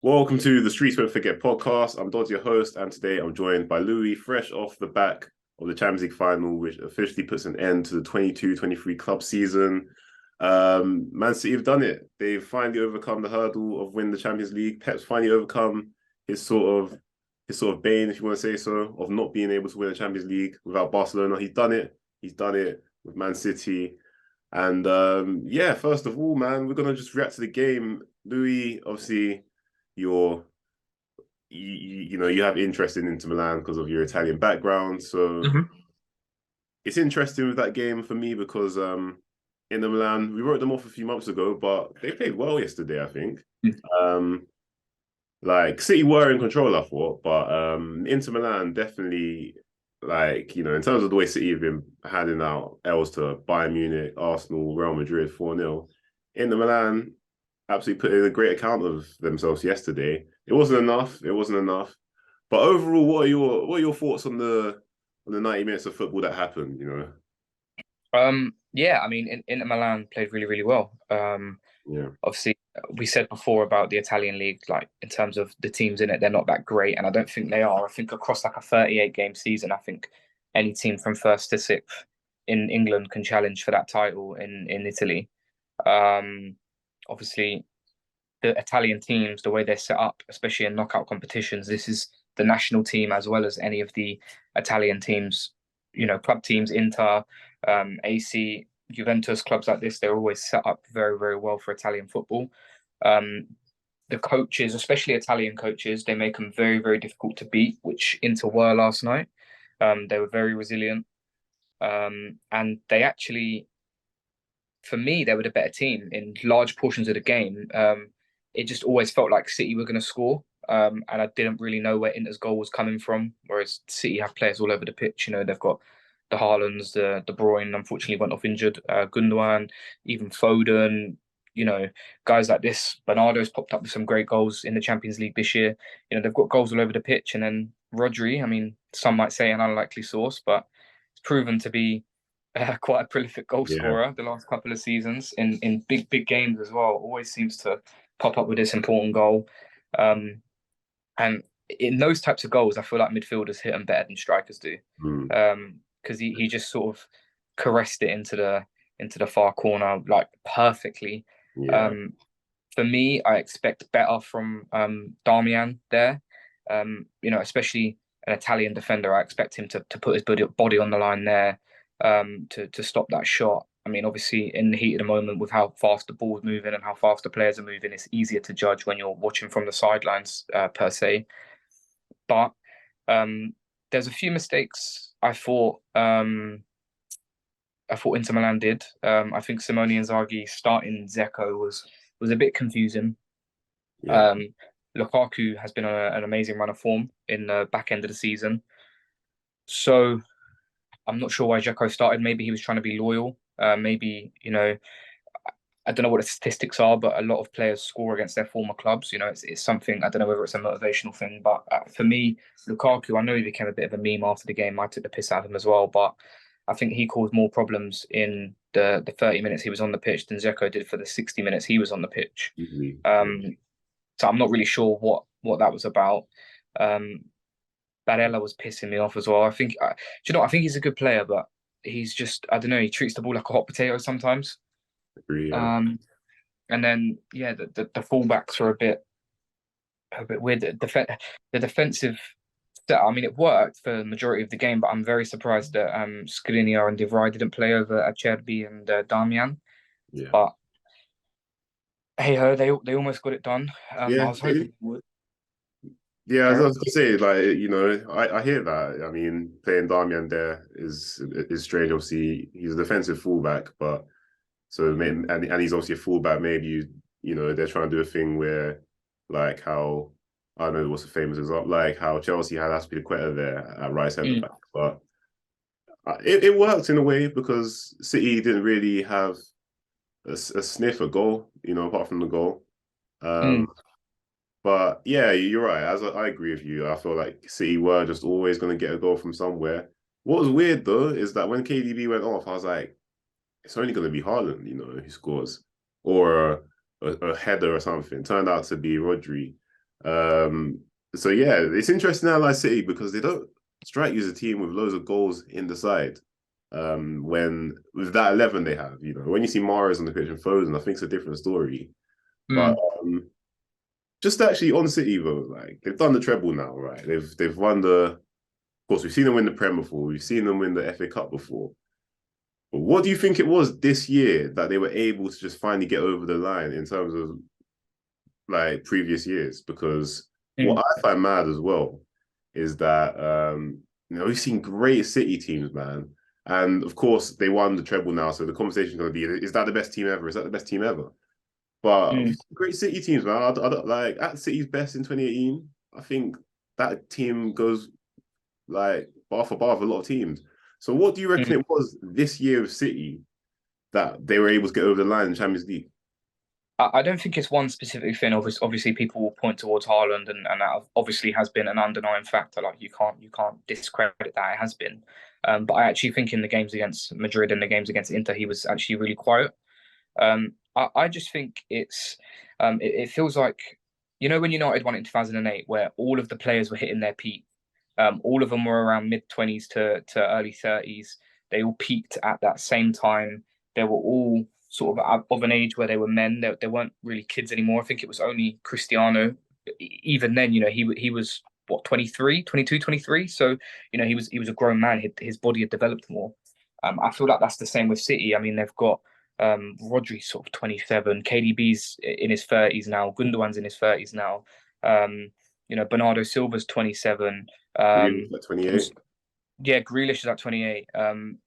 Welcome to the Streets Won't Forget podcast. I'm Dodzi, your host, and today I'm joined by Louie, fresh off the back of the Champions League final, which officially puts an end to the 22-23 club season. Man City have done it. They've finally overcome the hurdle of winning the Champions League. Pep's finally overcome his sort of bane, if you want to say so, of not being able to win the Champions League without Barcelona. He's done it. He's done it with Man City. And yeah, first of all, man, we're gonna just react to the game. Louis, obviously you're you have interest in Inter Milan because of your Italian background. So it's interesting with that game for me because Inter Milan, we wrote them off a few months ago, but they played well yesterday, I think. Um like City were in control, I thought, but Inter Milan definitely, in terms of the way City have been handing out L's to Bayern Munich, Arsenal, Real Madrid 4-0. Inter Milan absolutely put in a great account of themselves yesterday. It wasn't enough. It wasn't enough. But overall, what are your thoughts on the 90 minutes of football that happened? Yeah, I mean, Inter Milan played really, really well. Yeah, Obviously, we said before about the Italian league, like in terms of the teams in it, they're not that great, and I don't think they are. I think across like a 38 game season, I think any team from first to sixth in England can challenge for that title in Italy. Um, Obviously, the Italian teams, the way they're set up, especially in knockout competitions, this is the national team as well as any of the Italian teams, club teams, Inter, AC, Juventus, clubs like this, they're always set up very, very well for Italian football. Um, the coaches, especially Italian coaches, they make them very, very difficult to beat, which Inter were last night. They were very resilient. And they actually, for me, they were the better team in large portions of the game. It just always felt like City were going to score. And I didn't really know where Inter's goal was coming from. Whereas City have players all over the pitch. They've got the Haalands, the De Bruyne, unfortunately went off injured. Gundogan, even Foden. Guys like this. Bernardo's popped up with some great goals in the Champions League this year. They've got goals all over the pitch. And then Rodri, I mean, some might say an unlikely source, but it's proven to be quite a prolific goal yeah, scorer the last couple of seasons in big games as well. Always seems to pop up with this important goal. Um, and in those types of goals, I feel like midfielders hit them better than strikers do. mm, Because he just sort of caressed it into the far corner like perfectly. yeah, Um, for me, I expect better from Darmian there. Especially an Italian defender, I expect him to put his body on the line there, to stop that shot. I mean, obviously, in the heat of the moment, with how fast the ball's moving and how fast the players are moving, it's easier to judge when you're watching from the sidelines, per se. But there's a few mistakes I thought Inter Milan did. I think Simone Inzaghi starting Dzeko was a bit confusing. yeah. Um, Lukaku has been on an amazing run of form in the back end of the season. So I'm not sure why Dzeko started. Maybe he was trying to be loyal. Maybe, I don't know what the statistics are, but a lot of players score against their former clubs. It's something, I don't know whether it's a motivational thing, but for me, Lukaku, I know he became a bit of a meme after the game. I took the piss out of him as well, but I think he caused more problems in the 30 minutes he was on the pitch than Dzeko did for the 60 minutes he was on the pitch. Easily. Yeah. Um, so I'm not really sure what that was about. Um, Barella was pissing me off as well. Do you know what? I think he's a good player, but he's just, I don't know, he treats the ball like a hot potato sometimes. Agree. Yeah. Um, and then yeah, the fullbacks are a bit weird. The defensive set, I mean, it worked for the majority of the game, but I'm very surprised that Skriniar and De Vrij didn't play over Acerbi and Damian. Yeah. But hey ho, they almost got it done. I Yeah. was hoping they would. Yeah, I was Carry gonna on. say, I hear that. I mean, playing Darmian there is strange. Obviously, he's a defensive fullback, but so maybe, and he's obviously a fullback. Maybe they're trying to do a thing where, like how I don't know what's the famous example, like how Chelsea had Aspilicueta there at right centre Mm, back, but it worked in a way because City didn't really have a sniff of goal, apart from the goal. Um, mm, but yeah, you're right. I agree with you. I feel like City were just always going to get a goal from somewhere. What was weird though is that when KDB went off, I was like, it's only going to be Haaland, who scores, or a header or something. Turned out to be Rodri. Um, so yeah, it's interesting to analyze City because they don't strike you as a team with loads of goals in the side. When with that 11 they have, when you see Mahrez on the pitch and Foden, I think it's a different story. But Mm, just actually on City though, like they've done the treble now, right? They've won the. Of course, we've seen them win the Prem before. We've seen them win the FA Cup before. But what do you think it was this year that they were able to just finally get over the line in terms of like previous years? Because what mm, I find mad as well is that we've seen great City teams, man. And of course, they won the treble now. So the conversation is going to be: is that the best team ever? Is that the best team ever? But we've mm, seen great City teams, man. I don't, like at City's best in 2018. I think that team goes like bar for bar with a lot of teams. So what do you reckon mm. it was this year of City that they were able to get over the line in Champions League? I don't think it's one specific thing. Obviously, people will point towards Haaland, and that obviously has been an underlying factor. Like you can't discredit that it has been. But I actually think in the games against Madrid and the games against Inter, he was actually really quiet. I just think it feels like when United won in 2008, where all of the players were hitting their peak. All of them were around mid 20s to early 30s. They all peaked at that same time. They were all sort of an age where they were men. They weren't really kids anymore. I think it was only Cristiano. Even then, he was what 23, 22, 23. So he was a grown man. His body had developed more. I feel like that's the same with City. I mean, they've got Rodri's sort of 27. KDB's in his 30s now. Gundogan's in his 30s now. Bernardo Silva's 27. Grealish Um, at 28. yeah, Grealish is at 28.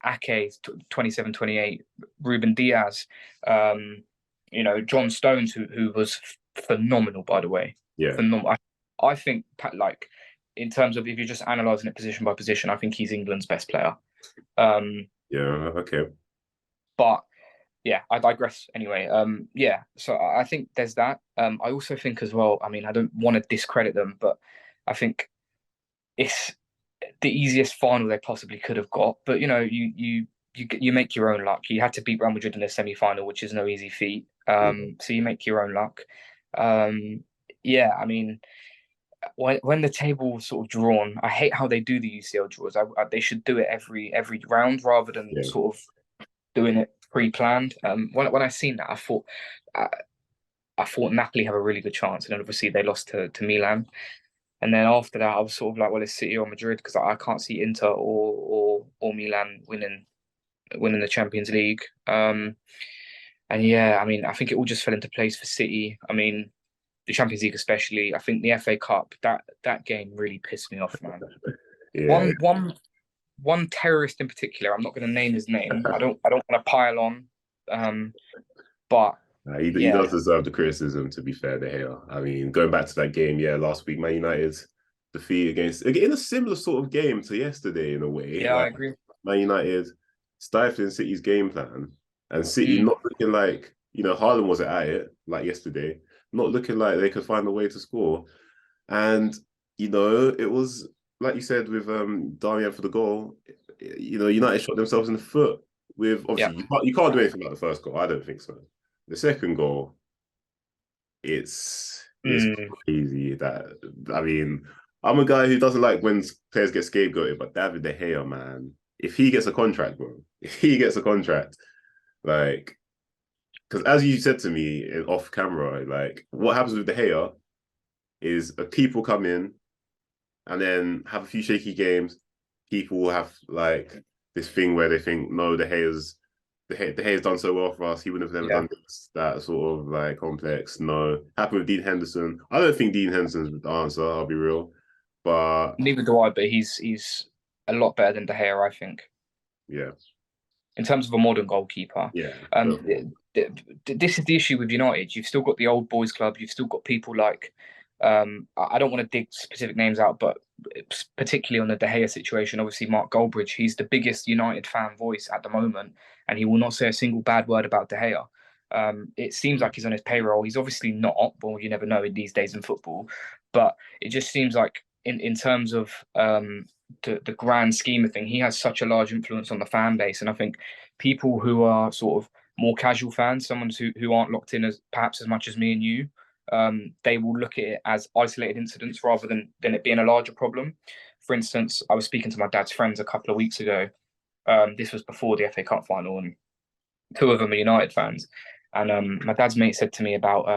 Ake is 27, 28. Ruben Diaz. John Stones, who was phenomenal, by the way. Yeah. Phenomenal. I think, like, in terms of if you're just analysing it position by position, I think he's England's best player. Yeah. Okay. But yeah, I digress anyway. Yeah, so I think there's that. I also think as well, I mean, I don't want to discredit them, but I think it's the easiest final they possibly could have got. But you make your own luck. You had to beat Real Madrid in the semi-final, which is no easy feat. Yeah. So you make your own luck. Yeah, I mean, when the table was sort of drawn, I hate how they do the UCL draws. They should do it every round rather than Yeah. sort of doing it pre-planned. When I seen that, I, I thought Napoli have a really good chance, and then obviously they lost to Milan. And then after that, I was sort of like, well, it's City or Madrid because I can't see Inter or Milan winning the Champions League. And yeah, I mean, I think it all just fell into place for City. I mean, the Champions League especially. I think the FA Cup that game really pissed me off, man. Yeah. One terrorist in particular. I'm not going to name his name. I don't want to pile on. But He yeah, does deserve the criticism, to be fair to him. I mean, going back to that game, yeah, last week, Man United's defeat against, again, a similar sort of game to yesterday in a way. yeah, I Like, agree. Man United stifling City's game plan and City Mm, not looking like, Haaland wasn't at it like yesterday, not looking like they could find a way to score. And, it was, like you said, with Darmian for the goal, United shot themselves in the foot with, yeah. obviously, you can't do anything about the first goal. I don't think so. The second goal, it's Mm, crazy that I mean, I'm a guy who doesn't like when players get scapegoated, but David De Gea, man, if he gets a contract, bro, if he gets a contract, like, because as you said to me off camera, like, what happens with De Gea is a keeper will come in and then have a few shaky games. People will have like this thing where they think, no, De Gea's done so well for us. He would have never yeah. done this, that sort of like complex. No, happened with Dean Henderson. I don't think Dean Henderson's the answer. I'll be real, but Neither do I, but he's a lot better than De Gea, I think, yeah, in terms of a modern goalkeeper. yeah, Um, definitely. this is the issue with United. You've still got the old boys club. You've still got people like I don't want to dig specific names out, but particularly on the De Gea situation, obviously Mark Goldbridge, he's the biggest United fan voice at the moment, and he will not say a single bad word about De Gea. It seems like he's on his payroll. He's obviously not. Well, you never know in these days in football, but it just seems like in terms of the grand scheme of thing, he has such a large influence on the fan base, and I think people who are sort of more casual fans, someone who aren't locked in as perhaps as much as me and you, they will look at it as isolated incidents rather than it being a larger problem. For instance, I was speaking to my dad's friends a couple of weeks ago. This was before the FA Cup final, and two of them are United fans. And my dad's mate said to me about,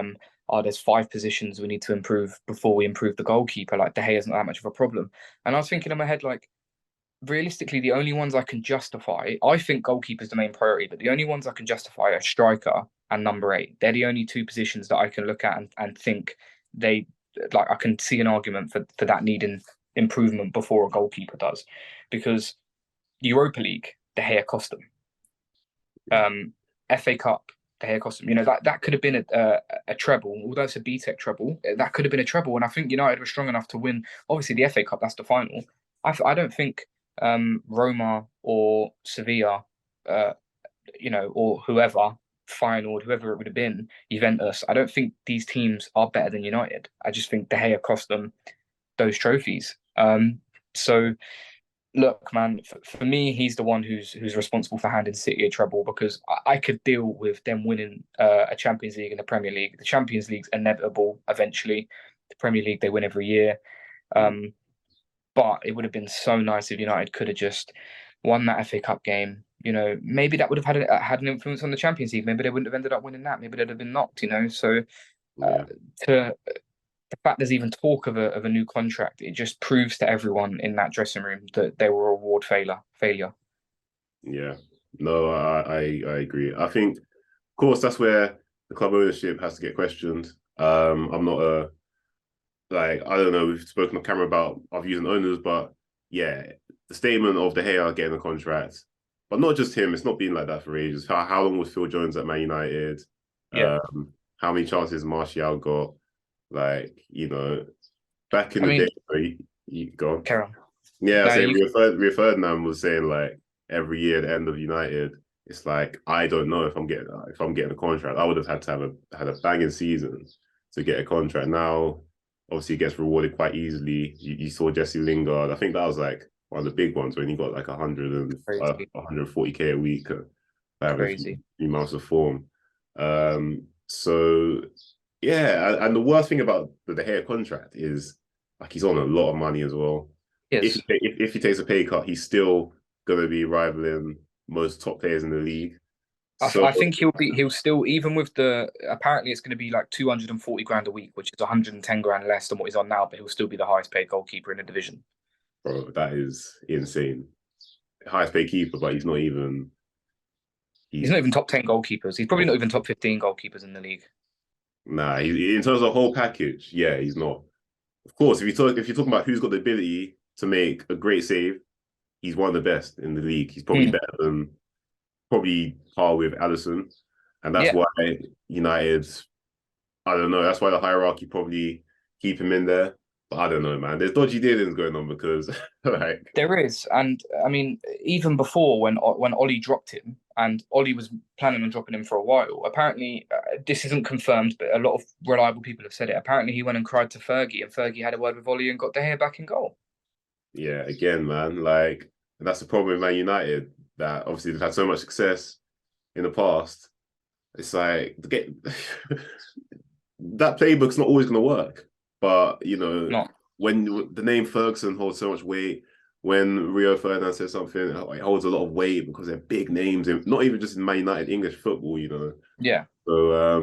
there's 5 positions we need to improve before we improve the goalkeeper. Like, De Gea isn't that much of a problem. And I was thinking in my head, like, realistically, the only ones I can justify, I think goalkeeper's the main priority, but the only ones I can justify are striker and number 8. They're the only 2 positions that I can look at and think I can see an argument for that needing improvement before a goalkeeper does. Because Europa League, De Gea cost them. FA Cup, De Gea cost them. That could have been a treble, although it's a BTEC treble. That could have been a treble, and I think United were strong enough to win. Obviously, the FA Cup, that's the final. I don't think Roma or Sevilla, or whoever whoever it would have been, Juventus. I don't think these teams are better than United. I just think De Gea cost them those trophies. So look, man, for me, he's the one who's responsible for handing City a treble, because I could deal with them winning a Champions League and the Premier League. The Champions League's inevitable eventually. The Premier League, they win every year. But it would have been so nice if United could have just won that FA Cup game. Maybe that would have had an influence on the Champions League. Maybe they wouldn't have ended up winning that. Maybe they'd have been knocked. So the fact there's even talk of a new contract, it just proves to everyone in that dressing room that they were a reward failure. Yeah, no, I agree. I think, of course, that's where the club ownership has to get questioned. I'm not I don't know, we've spoken on camera about our views and owners, but yeah, the statement of De Gea getting a contract, but not just him, it's not been like that for ages. How long was Phil Jones at Man United? Yeah. How many chances Martial got? Back in the day, you go on. Karim. Yeah, I say Rio Ferdinand was saying, like, every year at the end of United, it's like, I don't know if I'm getting a contract. I would have had to had a banging season to get a contract. Now, obviously, he gets rewarded quite easily. You saw Jesse Lingard. I think that was like one of the big ones when he got like 140k a week. Crazy. A few months of form. So yeah, and the worst thing about the De Gea contract is, like, he's on a lot of money as well. Yes. If he takes a pay cut, he's still gonna be rivaling most top players in the league. I think he'll still, even with apparently it's going to be like 240 grand a week, which is 110 grand less than what he's on now, but he'll still be the highest paid goalkeeper in the division. Bro, that is insane. Highest paid keeper, but he's not even top 10 goalkeepers. He's probably not even top 15 goalkeepers in the league. Nah, in terms of the whole package, yeah, he's not. Of course, if you're talking about who's got the ability to make a great save, he's one of the best in the league. He's probably better than, probably par with Alisson, and that's why United, I don't know, that's why the hierarchy probably keep him in there. But I don't know, man. There's dodgy dealings going on, because there is. And I mean, even before when Ollie dropped him, and Ollie was planning on dropping him for a while, apparently this isn't confirmed, but a lot of reliable people have said it. Apparently he went and cried to Fergie, and Fergie had a word with Ollie and got De Gea back in goal. Yeah, again, man, like, that's the problem with Man United, that obviously they've had so much success in the past. It's like, that playbook's not always going to work. But, when the name Ferguson holds so much weight, when Rio Ferdinand says something, it holds a lot of weight because they're big names, not even just in Man United English football, Yeah. So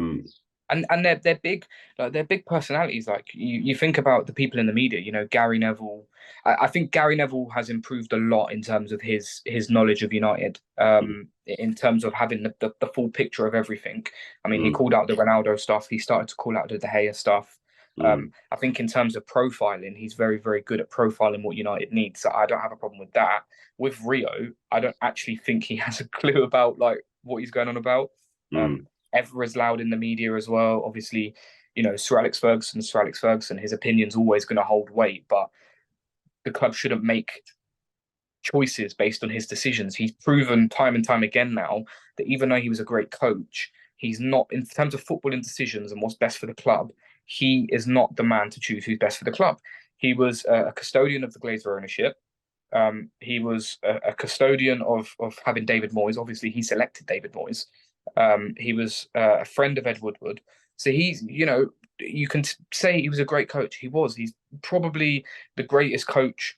and they're big, like, they're big personalities. Like, you think about the people in the media, Gary Neville. I think Gary Neville has improved a lot in terms of his knowledge of United, in terms of having the full picture of everything. I mean, he called out the Ronaldo stuff. He started to call out the De Gea stuff. I think in terms of profiling, he's very, very good at profiling what United needs. So I don't have a problem with that. With Rio, I don't actually think he has a clue about, like, what he's going on about. Ever as loud in the media as well. Obviously, Sir Alex Ferguson, his opinion's always going to hold weight, but the club shouldn't make choices based on his decisions. He's proven time and time again now that even though he was a great coach, he's not, in terms of footballing decisions and what's best for the club, he is not the man to choose who's best for the club. He was a custodian of the Glazer ownership. He was a custodian of having David Moyes. Obviously, he selected David Moyes. He was a friend of Ed Woodward. So he's, you can say he was a great coach. He was. He's probably the greatest coach.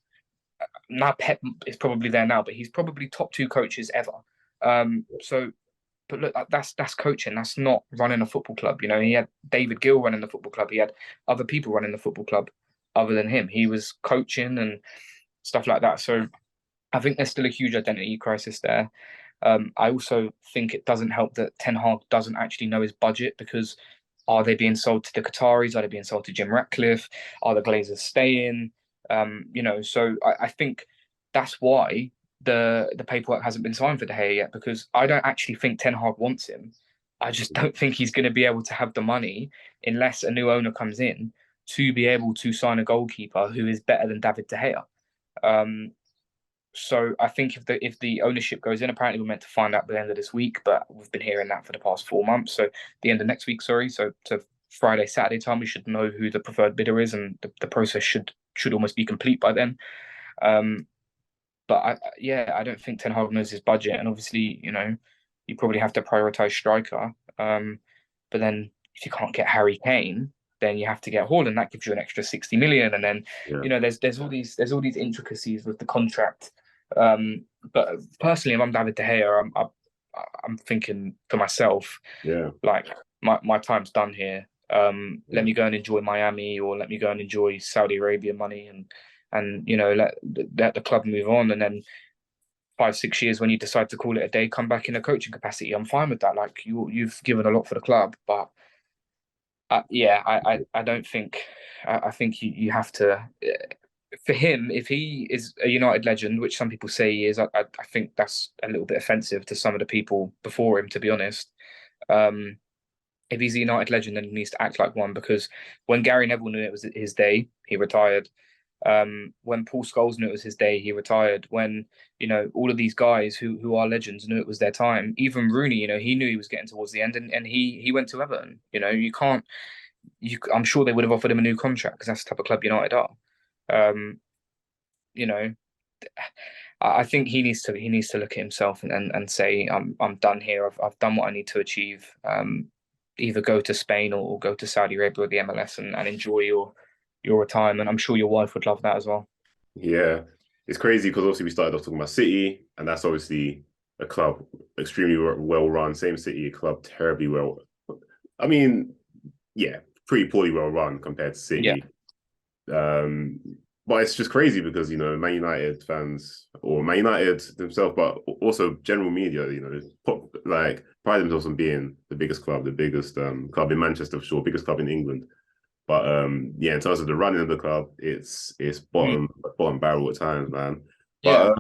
Now Pep is probably there now, but he's probably top two coaches ever. So, but look, that's coaching. That's not running a football club. You know, he had David Gill running the football club. He had other people running the football club other than him. He was coaching and stuff like that. So I think there's still a huge identity crisis there. I also think it doesn't help that Ten Hag doesn't actually know his budget, because are they being sold to the Qataris? Are they being sold to Jim Ratcliffe? Are the Glazers staying? You know, so I think that's why the paperwork hasn't been signed for De Gea yet, because I don't actually think Ten Hag wants him. I just don't think he's going to be able to have the money unless a new owner comes in to be able to sign a goalkeeper who is better than David De Gea. So I think if the ownership goes in, apparently we're meant to find out by the end of this week, but we've been hearing that for the past 4 months. So the end of next week, sorry. So to Friday, Saturday time, we should know who the preferred bidder is, and the process should almost be complete by then. But I don't think Ten Hag knows his budget, and obviously, you know, you probably have to prioritize striker. But then if you can't get Harry Kane, then you have to get Haaland. That gives you an extra 60 million, and then you know there's all these intricacies with the contract. But personally, if I'm David De Gea, I'm thinking to myself, like my time's done here. Let me go and enjoy Miami, or let me go and enjoy Saudi Arabia money, and you know let the club move on, and then 5-6 years when you decide to call it a day, come back in a coaching capacity. I'm fine with that. Like you've given a lot for the club, but I don't think. I think you have to. For him, if he is a United legend, which some people say he is, I think that's a little bit offensive to some of the people before him, to be honest. If he's a United legend, then he needs to act like one, because when Gary Neville knew it was his day, he retired. When Paul Scholes knew it was his day, he retired. When, you know, all of these guys who are legends knew it was their time. Even Rooney, you know, he knew he was getting towards the end, and he went to Everton. You know, I'm sure they would have offered him a new contract, because that's the type of club United are. You know, I think he needs to look at himself and say, I'm done here. I've done what I need to achieve. Either go to Spain or go to Saudi Arabia or the MLS and enjoy your retirement. I'm sure your wife would love that as well. Yeah, it's crazy because obviously we started off talking about City, and that's obviously a club extremely well run. Same City, a club terribly well. I mean, yeah, pretty poorly well run compared to City. Yeah. But it's just crazy because, you know, Man United fans, or Man United themselves, but also general media, you know, pride themselves on being the biggest club, the biggest club in Manchester for sure, biggest club in England. But yeah, in terms of the running of the club, it's bottom barrel at times, man. But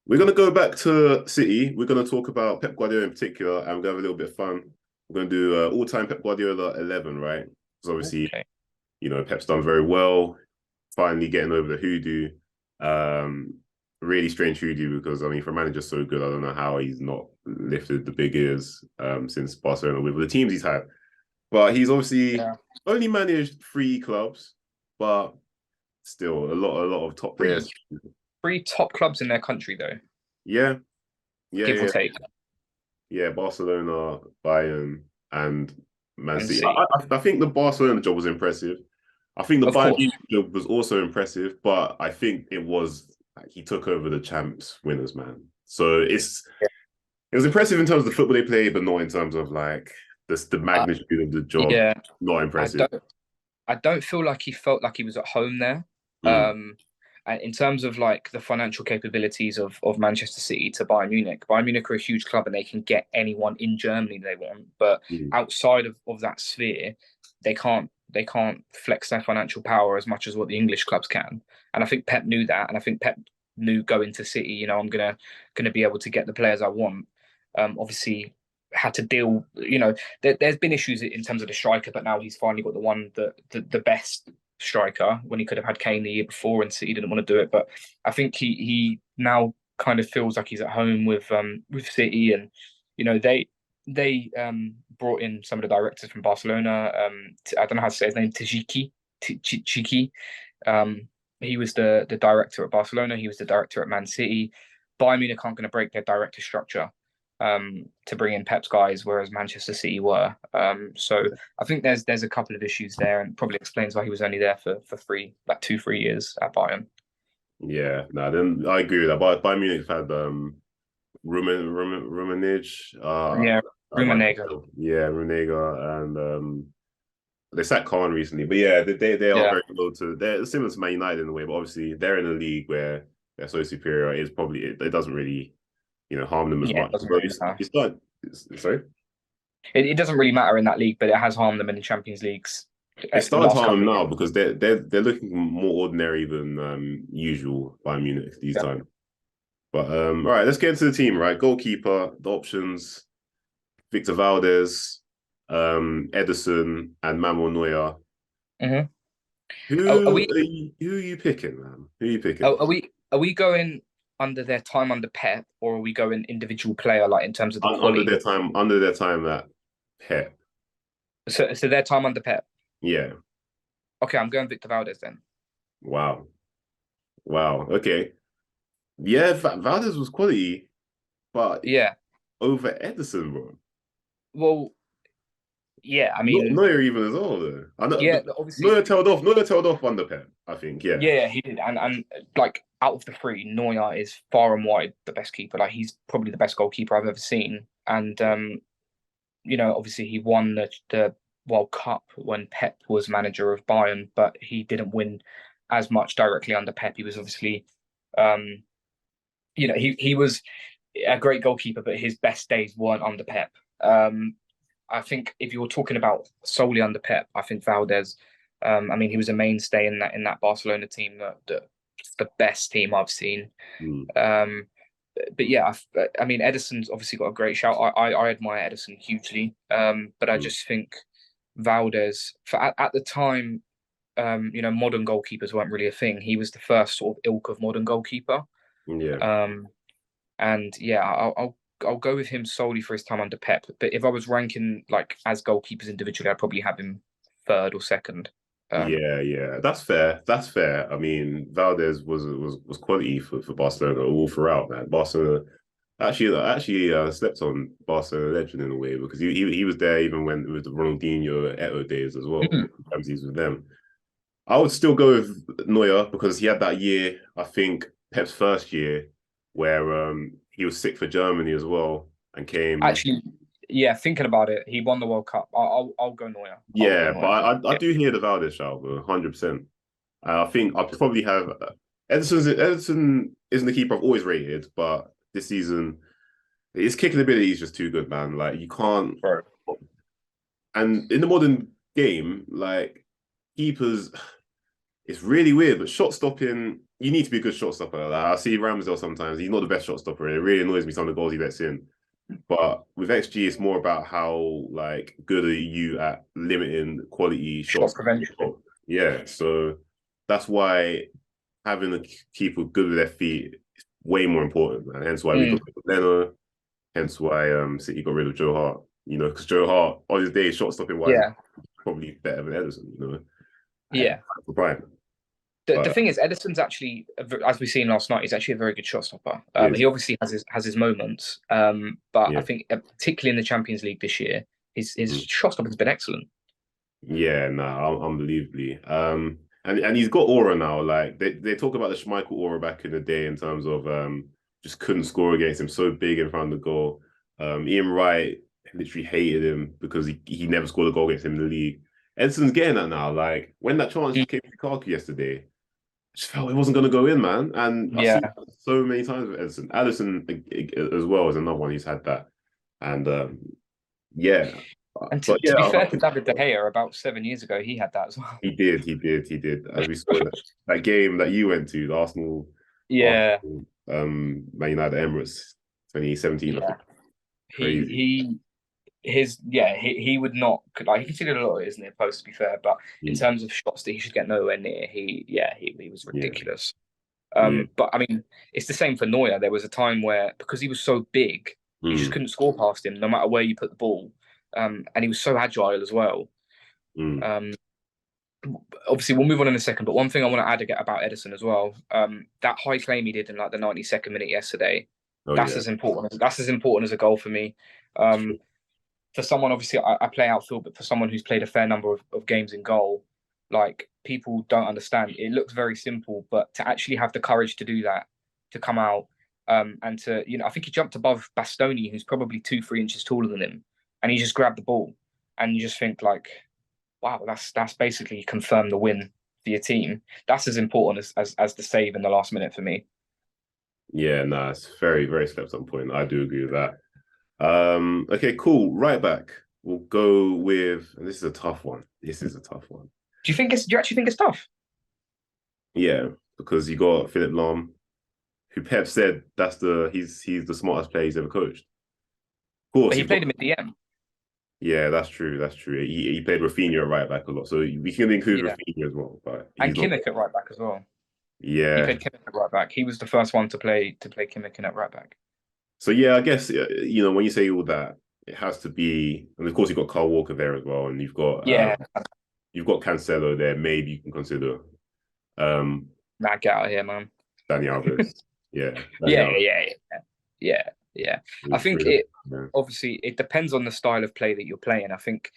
we're gonna go back to City. We're gonna talk about Pep Guardiola in particular, and we're gonna have a little bit of fun. We're gonna do all-time Pep Guardiola 11, right? Because obviously, you know, Pep's done very well. Finally getting over the hoodoo. Really strange hoodoo, because I mean, for a manager so good, I don't know how he's not lifted the big ears since Barcelona with the teams he's had. But he's obviously only managed 3 clubs, but still a lot of top players. 3 top clubs in their country, though. Yeah, give or take. Yeah, Barcelona, Bayern, and Man City. I think the Barcelona job was impressive. I think the Bayern job was also impressive, but I think it was like he took over the champs winners, man. So it was impressive in terms of the football they played, but not in terms of like the magnitude of the job. Yeah, not impressive. I don't feel like he felt like he was at home there. In terms of like the financial capabilities of Manchester City to Bayern Munich are a huge club and they can get anyone in Germany they want. But outside of that sphere, they can't flex their financial power as much as what the English clubs can. And I think Pep knew that. And I think Pep knew going to City, you know, I'm gonna be able to get the players I want. Obviously had to deal, you know, there's been issues in terms of the striker, but now he's finally got the one the best striker, when he could have had Kane the year before and City didn't want to do it. But I think he now kind of feels like he's at home with City, and you know they brought in some of the directors from Barcelona. I don't know how to say his name, Tchiki. He was the director at Barcelona. He was the director at Man City. Bayern Munich aren't going to break their director structure. to bring in Pep's guys, whereas Manchester City were. So I think there's a couple of issues there, and probably explains why he was only there for 2-3 years at Bayern. Yeah, no, then I agree with that. But Bayern Munich had Rumenige, Yeah, Rummenigge. yeah, Rummenigge, and they sacked Khan recently. But yeah, they are Yeah, very low to. They're similar to Man United in a way, but obviously they're in a league where they're so superior. It's probably it doesn't really harm them as yeah, it much. doesn't But really matter. it's not. Sorry. It doesn't really matter in that league, but it has harmed them in the Champions Leagues It's starting to last harm them couple of now years. because they're looking more ordinary than usual by Munich these Yeah. times. But all right, let's get into the team. Right, goalkeeper, the options: Victor Valdez, Ederson, and Manuel Neuer. Mm-hmm. Are Who we who are you picking, man? Who are you picking? are we going under their time under Pep, or are we going individual player, like in terms of the Under quality? their time at Pep. So their time under Pep. Yeah. Okay, I'm going Victor Valdez then. Wow. Wow. Okay. Yeah, Valdez was quality, but Yeah. over Ederson, bro. Well, yeah. I mean, Neuer even as well, though. I know, yeah. but Obviously, Neuer tailed off under Pep, I think. Yeah. yeah, he did. And like out of the three, Neuer is far and wide the best keeper. Like he's probably the best goalkeeper I've ever seen. And obviously he won the World Cup when Pep was manager of Bayern, but he didn't win as much directly under Pep. He was obviously, he was a great goalkeeper, but his best days weren't under Pep. I think if you're talking about solely under Pep, I think Valdez. I mean, he was a mainstay in that Barcelona team, the best team I've seen. Mm. But yeah, I mean, Ederson's obviously got a great shout. I admire Ederson hugely, but I Mm. just think Valdez, at the time, modern goalkeepers weren't really a thing. He was the first sort of ilk of modern goalkeeper. Yeah. And yeah, I'll go with him solely for his time under Pep. But if I was ranking like as goalkeepers individually, I'd probably have him third or second. Yeah. That's fair. That's fair. I mean, Valdez was quality for Barcelona all throughout, man. Barcelona actually slept on Barcelona legend in a way because he was there even when it was the Ronaldinho Eto'o days as well. Mhm. Sometimes he's with them. I would still go with Neuer because he had that year, I think Pep's first year, where he was sick for Germany as well and came. Actually, yeah, thinking about it, he won the World Cup. I'll go Neuer. I'll go Yeah, but Neuer. I Yeah. do hear the Valdez shout, 100%. I think I probably have Ederson isn't the keeper I've always rated, but this season his kicking ability is just too good, man. Like you can't. Bro. And in the modern game, like keepers, it's really weird. But shot stopping, you need to be a good shot stopper. Like, I see Ramsdale sometimes; he's not the best shot stopper, and it really annoys me some of the goals he lets in. But with XG, it's more about how like good are you at limiting quality Shot shots. prevention. Yeah, so that's why having a keeper good with their feet is way more important, man. Hence why we got Leno. Hence why City got rid of Joe Hart. Because Joe Hart on his day shot stopping wise is Yeah, probably better than Ederson. And yeah. for Brian, The but thing is, Edison's actually, as we seen last night, he's actually a very good shot stopper. is He obviously has his moments, but I yeah. think particularly in the Champions League this year, his shot stopping has been excellent. Yeah, unbelievably. And he's got aura now. Like they talk about the Schmeichel aura back in the day in terms of just couldn't score against him, so big in front of the goal. Ian Wright literally hated him because he never scored a goal against him in the league. Edson's getting that now. Like when that chance came to Lukaku yesterday, I just felt it wasn't going to go in, man. And I've Yeah, seen that so many times with Edson. Allison as well is another one who's had that. And yeah, and but to be yeah, fair to David De Gea, about 7 years ago, he had that as well. he did. As we saw that game that you went to, the Yeah, Man United Emirates 2017, I yeah. think. Crazy. He he would not like he conceded a lot of it, isn't it? Supposed to be fair, but in Mm. terms of shots that he should get nowhere near, he was Yeah, ridiculous. yeah. But I mean, it's the same for Neuer. There was a time where because he was so big, you just Mm. couldn't score past him, no matter where you put the ball. And he was so agile as well. Mm. Um, Obviously, we'll move on in a second. But one thing I want to add about Edison as well, that high claim he did in like the 92nd minute yesterday. Oh That's yeah. as important. That's as important as a goal for me. For someone, obviously, I play outfield, but for someone who's played a fair number of games in goal, like people don't understand. It looks very simple, but to actually have the courage to do that, to come out, and to, I think he jumped above Bastoni, who's probably 2, 3 inches taller than him, and he just grabbed the ball, and you just think like, wow, that's basically confirmed the win for your team. That's as important as the save in the last minute for me. Yeah, no, it's very, very slept on point. I do agree with that. Okay, cool. Right back. We'll go with, and this is a tough one. This is a tough one. Do you actually think it's tough? Yeah, because you got Philip Lahm, who Pep said he's the smartest player he's ever coached. Of course, But he you've got played him at DM. yeah, that's true. That's true. He played Rafinha at right back a lot, so we can include Yeah, Rafinha as well, but and he's not. Kimmich at right back as well. He Yeah. played Kimmich at right back. He was the first one to play Kimmich in at right back. So yeah, I guess when you say all that, it has to be, and of course you've got Carl Walker there as well, and Yeah, you've got Cancelo there. Maybe you can consider um nah, get out of here, man. Dani Alves. Yeah, Dani Yeah, Alves. yeah, yeah, yeah, yeah. I think True. it Yeah. obviously it depends on the style of play that you're playing. I think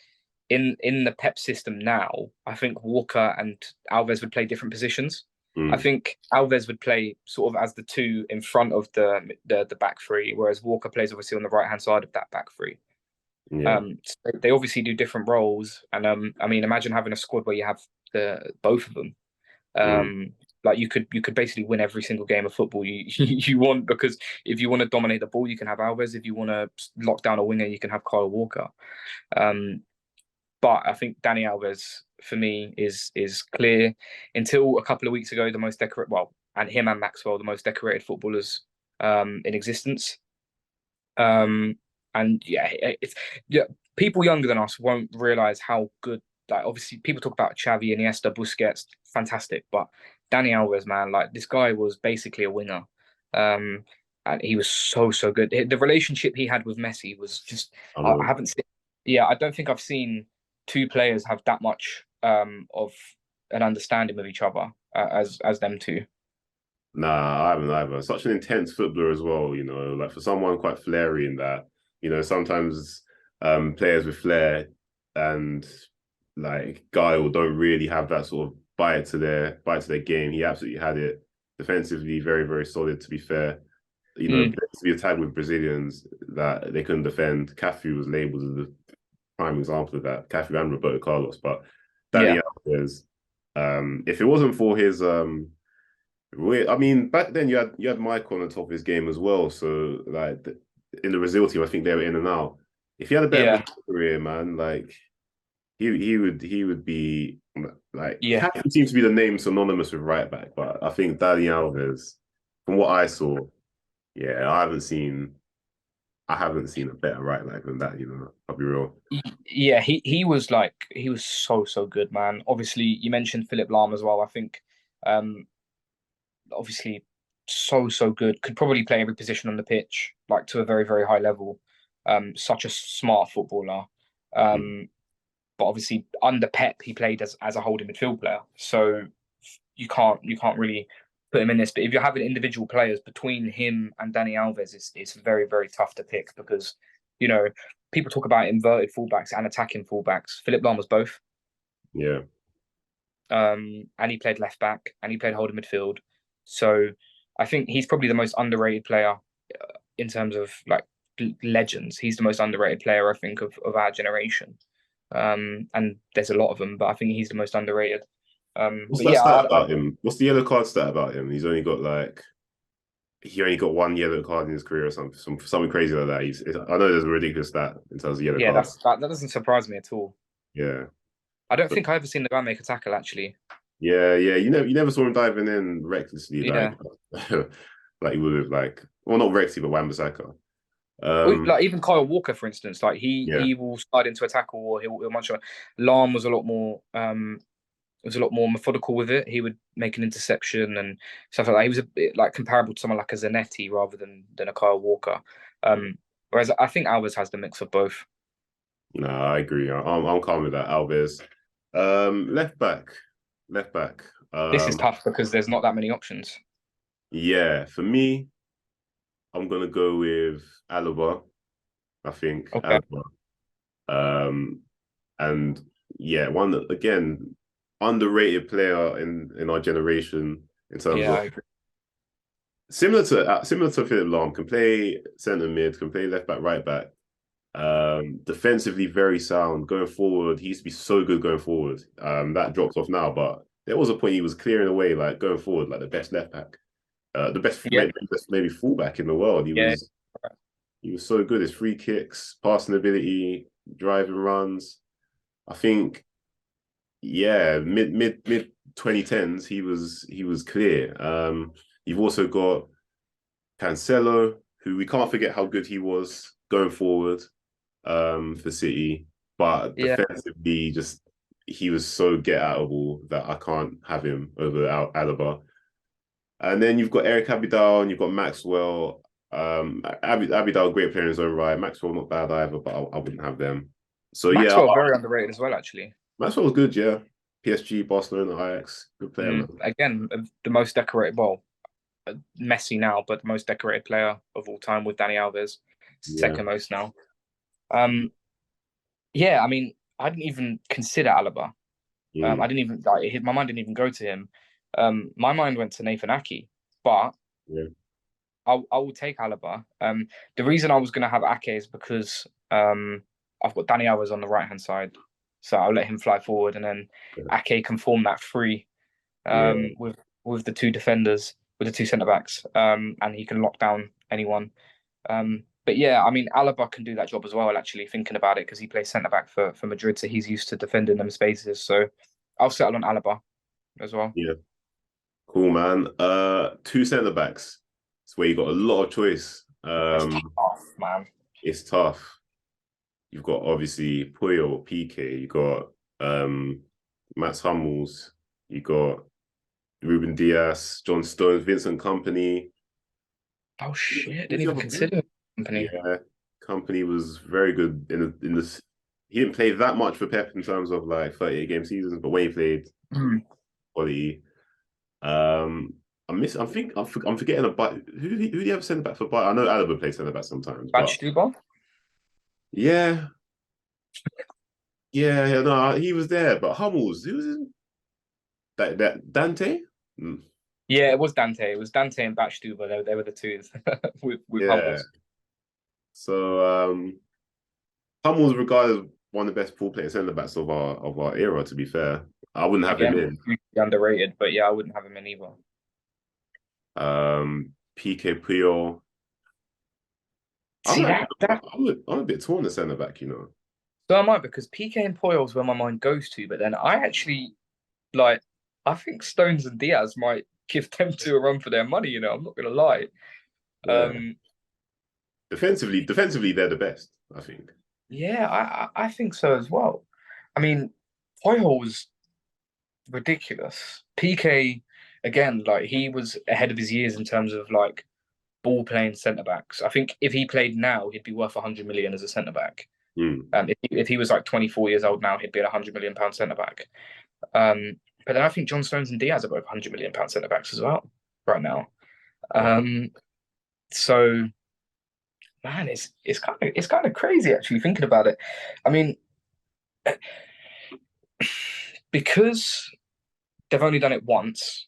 in the Pep system now, I think Walker and Alves would play different positions. I Mm, think Alves would play sort of as the two in front of the back three, whereas Walker plays obviously on the right hand side of that back three. yeah. So they obviously do different roles, and I mean, imagine having a squad where you have the both of them. Mm, Um, like you could basically win every single game of football you want, because if you want to dominate the ball, you can have Alves. If you want to lock down a winger, you can have Kyle Walker. Um, but I think Dani Alves for me is clear. Until a couple of weeks ago, the most decorated, well, and him and Maxwell, the most decorated footballers in existence. Um, and yeah, it's yeah. People younger than us won't realize how good. Like obviously, people talk about Xavi, Iniesta, Busquets, fantastic, but Dani Alves, man, like this guy was basically a winger, and he was so good. The relationship he had with Messi was just I I know. haven't seen. Yeah, I don't think I've seen two players have that much of an understanding with each other as them two. Nah, I haven't either. Such an intense footballer as well, like for someone quite flary in that, sometimes players with flair and like guile don't really have that sort of bite to their game. He absolutely had it. Defensively, very, very solid, to be fair. Mm, To be attacked with Brazilians that they couldn't defend. Cafu was labeled as the prime example of that. Cafu and Roberto Carlos. But yeah, Dani Alves, if it wasn't for his I mean, back then you had Mike on the top of his game as well. So like in the Brazil team, I think they were in and out. If he had a better yeah, Brazil career, man, like he would be like yeah. Cafu seems to be the name synonymous with right back, but I think Dani Alves, from what I saw, yeah, I haven't seen a better right back than that. I'll be real. Yeah, he was so good, man. Obviously, you mentioned Philip Lahm as well. I think, um, obviously, so good. Could probably play every position on the pitch, like to a very high level. Such a smart footballer. Mm, Um, but obviously under Pep, he played as a holding midfield player. So you can't really put him in this. But if you're having individual players between him and Dani Alves, it's very tough to pick, because you know people talk about inverted fullbacks and attacking fullbacks. Philip Lahm was both, yeah, and he played left back and he played holding midfield. So I think he's probably the most underrated player in terms of like legends. He's the most underrated player I think of our generation. And there's a lot of them, but I think he's the most underrated. what's But that yeah, stat about him? What's the yellow card stat about him? He only got one yellow card in his career or something crazy like that. I know there's a ridiculous stat in terms of yellow yeah, cards. that doesn't surprise me at all. Yeah. I don't But think I ever seen the guy make a tackle actually. yeah, yeah. You never saw him diving in recklessly like Yeah, like he would have well, not recklessly, but Wan-Bissaka. like even Kyle Walker, for instance, like he Yeah. he will slide into a tackle, or he'll munch on. Lahm was a lot more methodical with it. He would make an interception and stuff like that. He was a bit like comparable to someone like a Zanetti rather than a Kyle Walker. Whereas I think Alves has the mix of both. No, I agree. I'm calm with that. Alves. Left back. Left back. This is tough because there's not that many options. Yeah, for me, I'm gonna go with Alaba. I think Okay. Alaba. Um, and yeah, one that again underrated player in our generation in terms Yeah, of I agree. similar to Philip Lahm, can play centre mid, can play left back, right back. Defensively very sound. Going forward, he used to be so good going forward. That drops off now, but there was a point he was clearing away, like going forward, like the best left back, the best Yeah, maybe fullback in the world. yeah, He was so good. His free kicks, passing ability, driving runs. I think, yeah, mid 2010s, he was clear. You've also got Cancelo, who we can't forget how good he was going forward for City, but yeah. defensively, just he was so get outable that I can't have him over Alaba. And then you've got Eric Abidal and you've got Maxwell. Abidal, great player in his own right. Maxwell, not bad either, but I wouldn't have them. So yeah, Maxwell very underrated as well, actually. Maxwell was good. Yeah, PSG, Barcelona, Ajax, good player, man. Again, the most decorated. Well, Messi now, but the most decorated player of all time with Dani Alves, Yeah, second most now. Um, yeah, I mean, I didn't even consider Alaba. I mm, didn't even like, my mind didn't even go to him. My mind went to Nathan Ake, but yeah, I will take Alaba. The reason I was going to have Ake is because I've got Dani Alves on the right hand side, so I'll let him fly forward, and then Ake can form that three yeah, with the two defenders, with the two centre backs, and he can lock down anyone. But yeah, I mean, Alaba can do that job as well. Actually, thinking about it, because he plays centre back for Madrid, so he's used to defending them spaces. So I'll settle on Alaba as well. yeah. Cool, man. Two centre backs. It's where you got a lot of choice. It's tough, man. It's tough. You've got obviously Puyo, PK. You got Mats Hummels. You got Ruben Diaz, John Stones, Vincent Company. Oh shit! Who's Didn't the even other player? consider company. Yeah, Company was very good in this. He didn't play that much for Pep in terms of like 38 game seasons, but when he played, Mm. quality. Um, I'm forgetting about who do you have centre back for Bayern? I know Alaba plays centre back sometimes, but Bachstuber? yeah, yeah, no, he was there. But Hummels, who was in that Dante? Mm, Yeah, it was Dante. It was Dante and Bachstuber. They were the two with yeah. Hummels. So Hummels regarded as one of the best full player centre backs of our era. To be fair, I wouldn't have him Again, in. hugely underrated, but yeah, I wouldn't have him in either. PK Puyol. See that I'm a bit torn the centre back. You know. so I might, because PK and Poyle's where my mind goes to, but then I actually like I think Stones and Diaz might give them two a run for their money, I'm not gonna lie. Yeah. Um Defensively, they're the best. I think. yeah, I think so as well. I mean, Poyle's ridiculous. PK again, like he was ahead of his years in terms of like ball playing centre backs. I think if he played now, he'd be worth 100 million as a centre back. Mm. If he was like 24 years old now, he'd be a 100 million pound centre back. But then I think John Stones and Diaz are both 100 million pound centre backs as well right now. Wow. Um, so man, it's kind of crazy actually thinking about it. I mean, because they've only done it once,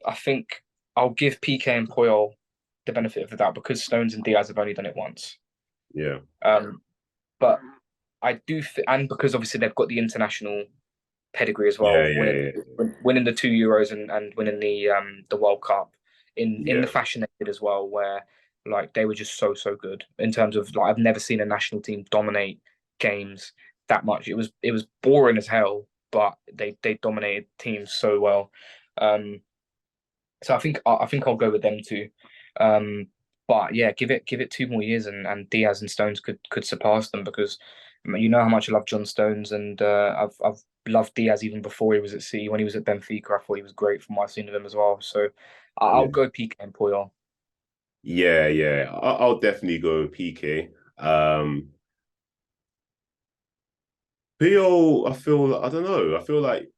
I think I'll give PK and Poyol the benefit of the doubt because Stones and Diaz have only done it once. Yeah. Um, but I do, and because obviously they've got the international pedigree as Yeah. well, Yeah. winning the 2 Euros and winning the World Cup in the Yeah. fashion they did as well, where like they were just so good in terms of like I've never seen a national team dominate games that much. It was boring as hell, but they dominated teams so well. Um, so I think I'll go with them too. Um, but yeah, give it 2 more years and Diaz and Stones could surpass them because you know how much I love John Stones and I've loved Diaz even before he was at City. When he was at Benfica, I thought he was great from what I've seen of him as well. So I'll Yeah. go PK and Puyol. Yeah. Yeah. I'll definitely go PK. Pio, I don't know. I feel like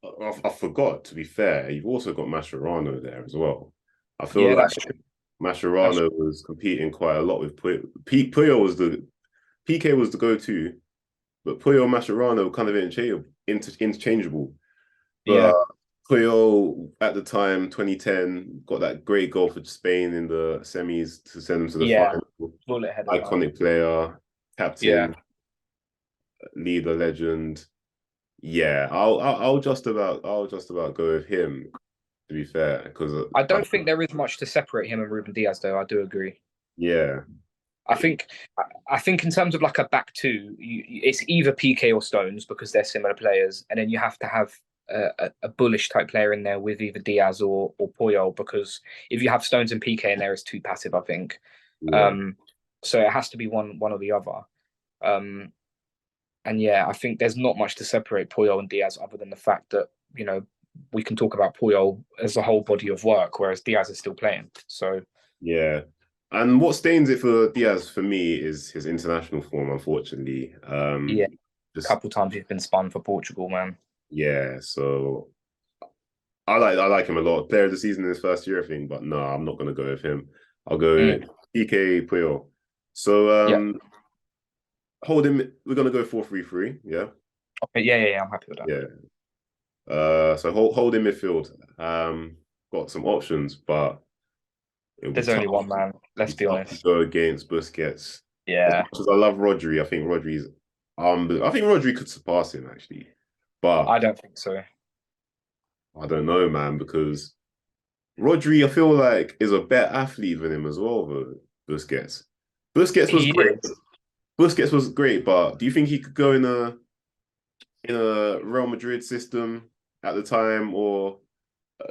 I forgot. To be fair, you've also got Mascherano there as well. I feel Yeah, like that's true. Mascherano was competing quite a lot with Puyol. Puyol was the PK was the go-to, but Puyol and Mascherano were kind of interchangeable. But Yeah, Puyol at the time, 2010, got that great goal for Spain in the semis to send them to the yeah, final. bullet header. Iconic player, Yeah, captain, leader, legend. Yeah, I'll just about go with him. To be fair, because I don't think there is much to separate him and Ruben Diaz, though. I do agree. yeah, I think I think in terms of like a back two, it's either PK or Stones because they're similar players, and then you have to have a bullish type player in there with either Diaz or Puyol because if you have Stones and PK in there, it's too passive. I think. yeah, Um, so it has to be one or the other. Um, and yeah, I think there's not much to separate Puyol and Diaz other than the fact that we can talk about Puyol as a whole body of work, whereas Diaz is still playing. So yeah. And what stains it for Diaz for me is his international form, unfortunately. yeah, a Just couple times he's been spun for Portugal, man. yeah. So I like him a lot. Player of the season in his first year, I think, but no, I'm not gonna go with him. I'll go Mm. PK Puyol. So Yeah. hold him. We're gonna go 4-3-3. Yeah, Okay. Yeah. I'm happy with that. yeah. So hold in midfield. Got some options, but it'll be There's tough. only one man. Let's Be be tough to honest. go against Busquets. As Yeah. much as I love Rodri, I think Rodri's I think Rodri could surpass him actually, but I don't think so. I don't know, man, because Rodri, I feel like, is a better athlete than him as well. Than Busquets. Busquets was He great. is. Busquets was great, but do you think he could go in a Real Madrid system at the time, or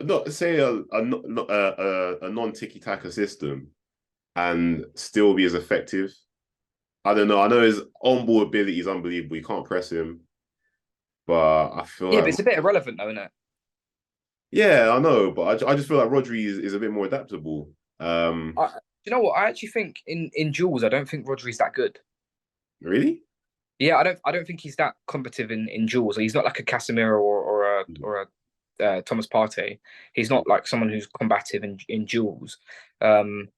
not say a non tiki taka system and still be as effective? I don't know. I know his on ball ability is unbelievable. You can't press him, but I feel Yeah, but like it's a bit irrelevant though, isn't it? yeah, I know, but I just feel like Rodri is a bit more adaptable. Um, You know what? I actually think in duels, I don't think Rodri's that good. really? Yeah, I don't think he's that combative in duels. He's not like a Casemiro or a Thomas Partey. He's not like someone who's combative in duels. Um,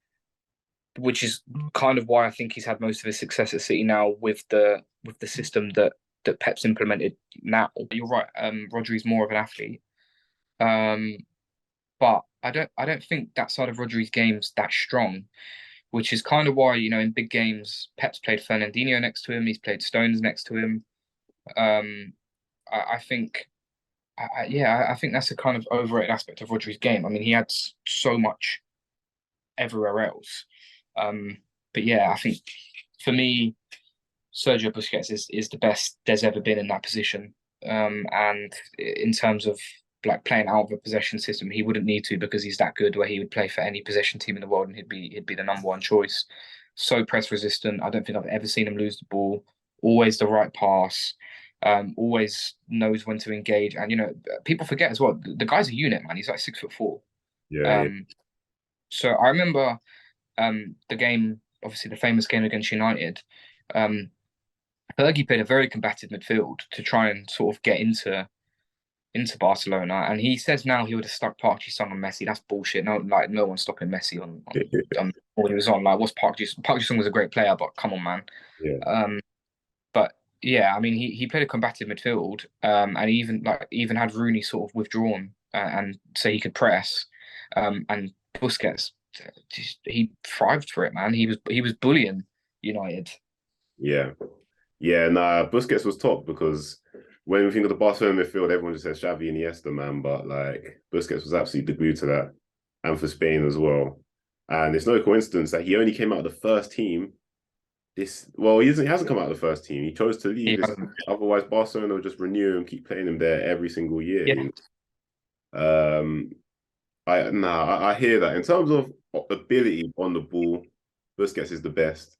which is kind of why I think he's had most of his success at City now with the system that Pep's implemented now. You're right. Rodri's more of an athlete. Um, but I don't think that side of Rodri's game's that strong, which is kind of why, in big games, Pep's played Fernandinho next to him, he's played Stones next to him. Um, I think, yeah, I think that's a kind of overrated aspect of Rodri's game. I mean, he had so much everywhere else. Um, but yeah, I think for me, Sergio Busquets is the best there's ever been in that position. And in terms of like playing out of a possession system, he wouldn't need to because he's that good where he would play for any possession team in the world and he'd be the number one choice. So press resistant. I don't think I've ever seen him lose the ball. Always the right pass. Always knows when to engage. And people forget as well, the guy's a unit, man. He's like 6'4". Yeah, yeah, Um, so I remember the game, obviously the famous game against United. Um, Fergie played a very combative midfield to try and sort of get into Barcelona, and he says now he would have stuck Park Ji-sung on Messi. That's bullshit. No, like no one's stopping Messi on what he was on. Like, what's Park Ji-sung was a great player, but come on, man. yeah, Um, but yeah, I mean, he played a combative midfield, and he even had Rooney sort of withdrawn and so he could press, and Busquets, he thrived for it, man. He was bullying United. yeah, yeah. Nah, Busquets was top because when we think of the Barcelona midfield, everyone just says Xavi and Iniesta, man. But like Busquets was absolutely the glue to that, and for Spain as well. And it's no coincidence that he only came out of the first team. He hasn't come out of the first team. He chose to leave He this. hasn't. Otherwise, Barcelona will just renew him, keep playing him there every single year. Yeah, Um, I hear that. In terms of ability on the ball, Busquets is the best.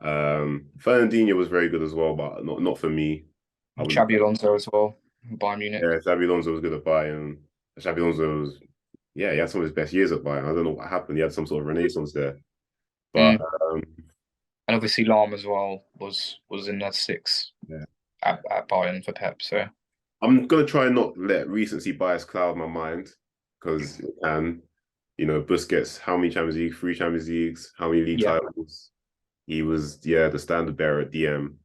Fernandinho was very good as well, but not for me. I wouldn't. Xabi Alonso as well, Bayern Munich. Yeah, Xabi Alonso was good at Bayern. Xabi Alonso was, yeah, he had some of his best years at Bayern. I don't know what happened. He had some sort of renaissance there. But Mm. And obviously Lahm as well was in that six yeah, at Bayern for Pep. So I'm gonna try and not let recency bias cloud my mind because it can. Busquets, how many Champions League? 3 Champions Leagues. How many league Yeah, titles? He was, the standard bearer at DM.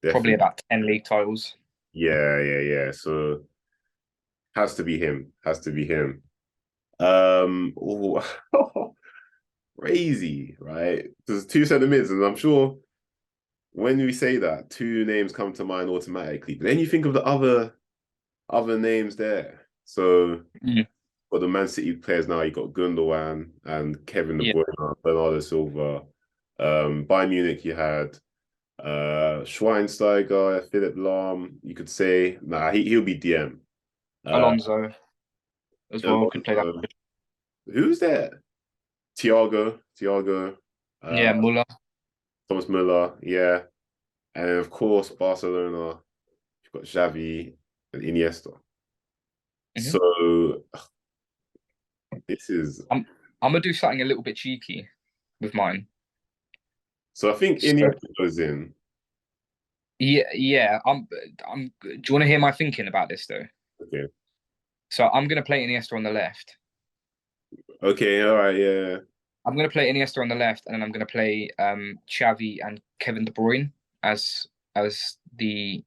probably Definitely. about 10 league titles. Yeah. So has to be him. Has to be him. Oh, crazy, right? There's two centre mids, and I'm sure when we say that, two names come to mind automatically. But then you think of the other names there. So Mm. for the Man City players now, you got Gundogan and Kevin De Yeah, Bruyne, Bernardo Silva. Bayern Munich, you had Schweinsteiger, Philip Lahm. You could say, nah, he'll be DM. Uh, Alonso as well could play that. Alonso, who's there? Thiago, Yeah, uh, Muller. Thomas Müller, yeah, and then of course Barcelona. You've got Xavi and Iniesta. Hmm. So this is I'm gonna do something a little bit cheeky with mine. so I think So Iniesta goes in. yeah. I'm. Do you want to hear my thinking about this though? Okay, So I'm gonna play Iniesta on the left. okay, all right, yeah, I'm gonna play Iniesta on the left, and then I'm gonna play Xavi and Kevin De Bruyne as the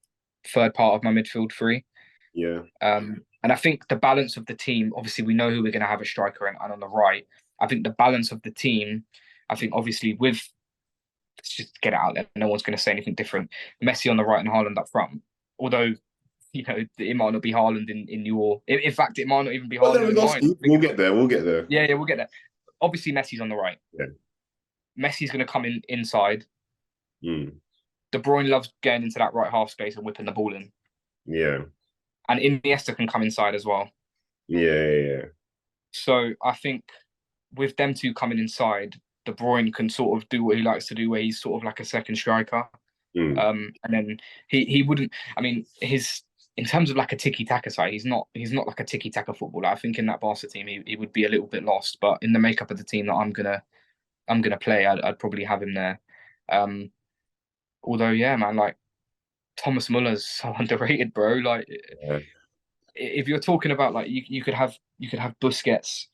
third part of my midfield three. yeah, And I think the balance of the team, obviously, we know who we're going to have a striker and on the right. I think the balance of the team, I think obviously let's just get it out there. No one's going to say anything different. Messi on the right and Haaland up front. Although, it might not be Haaland in your. In fact, it might not even be Well, Haaland in mine. Lewandowski. We'll get there. We'll get there. Yeah, we'll get there. Obviously, Messi's on the right. Yeah. Messi's going to come inside. Mm. De Bruyne loves getting into that right half space and whipping the ball in. Yeah. And Iniesta can come inside as well. Yeah. So I think with them two coming inside, De Bruyne can sort of do what he likes to do, where he's sort of like a second striker. Mm. And then he wouldn't. I mean, his in terms of like a tiki taka side, he's not like a tiki taka footballer. I think in that Barca team, he would be a little bit lost. But in the makeup of the team that I'm gonna play, I'd probably have him there. Although, yeah, man, like Thomas Muller's so underrated, bro. Like, Yeah. if you're talking about like you could have Busquets.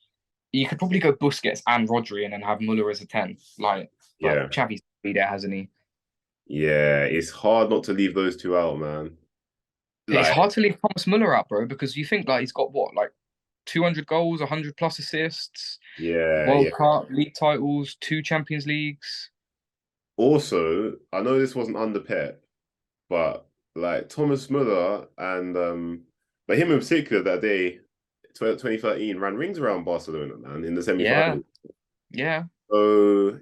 You could probably go Busquets and Rodri and then have Muller as a 10. Like, but Yeah. Xavi's be there, hasn't he? Yeah. It's hard not to leave those two out, man. It's Like, hard to leave Thomas Muller out, bro, because you think like he's got what, like 200 goals, 100 plus assists, yeah. World Cup, league titles, 2 Champions Leagues. Also, I know this wasn't under Pep, but like Thomas Müller and but him in particular that day, 2013, ran rings around Barcelona, man, in the Yeah, semi-final. yeah. So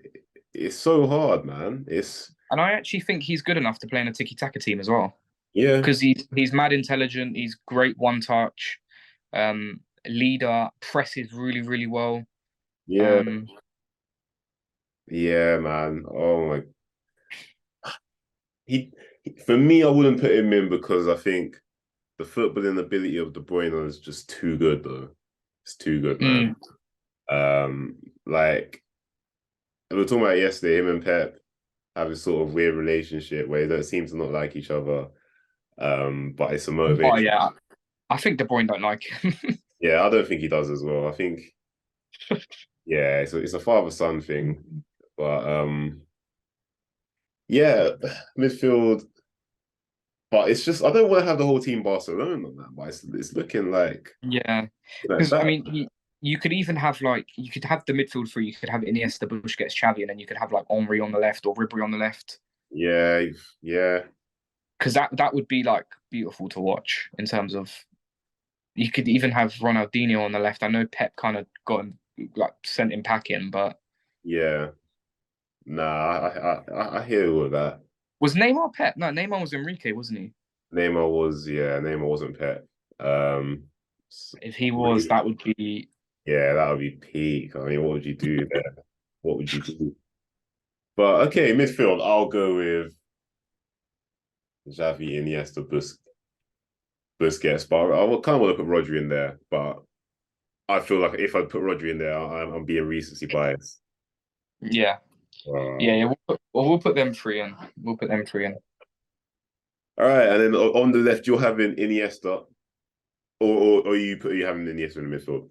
it's so hard, man. It's And I actually think he's good enough to play in a tiki-taka team as well. yeah, Because he's mad intelligent, he's great one touch, leader, presses really, really well. yeah, Um, yeah, man. Oh my, for me, I wouldn't put him in because I think the footballing ability of De Bruyne is just too good, though. It's too good, man. mm, Like we were talking about yesterday, him and Pep have this sort of weird relationship where they don't seem to not like each other. But it's a oh motivation. yeah, I think De Bruyne don't like him. Yeah, I don't think he does as well. I think, yeah, it's a father-son thing. But yeah, midfield. But it's just I don't want to have the whole team Barcelona on that. But it's looking Yeah, like because I bad. mean, you could even have like you could have the midfield three. You could have Iniesta, Busquets, Xavi, and then you could have like Henry on the left or Ribery on the left. Yeah. Because that would be like beautiful to watch in terms of you could even have Ronaldinho on the left. I know Pep kind of got him like sent him packing, but Yeah. Nah, I hear all of that. was Neymar Pep? No, Neymar was Enrique, wasn't he? Neymar wasn't Pep. Um, If he was, that would be yeah, that would be peak. I mean, what would you do there? What would you do? But okay, midfield, I'll go with Xavi, Iniesta, Busquets. But I will kind of want to put Rodri in there. But I feel like if I put Rodri in there, I'm being recency biased. yeah, Uh, yeah. We'll put them three in. We'll put them three in. all right, and then on the left, you're having Iniesta, or you having Iniesta in the midfield.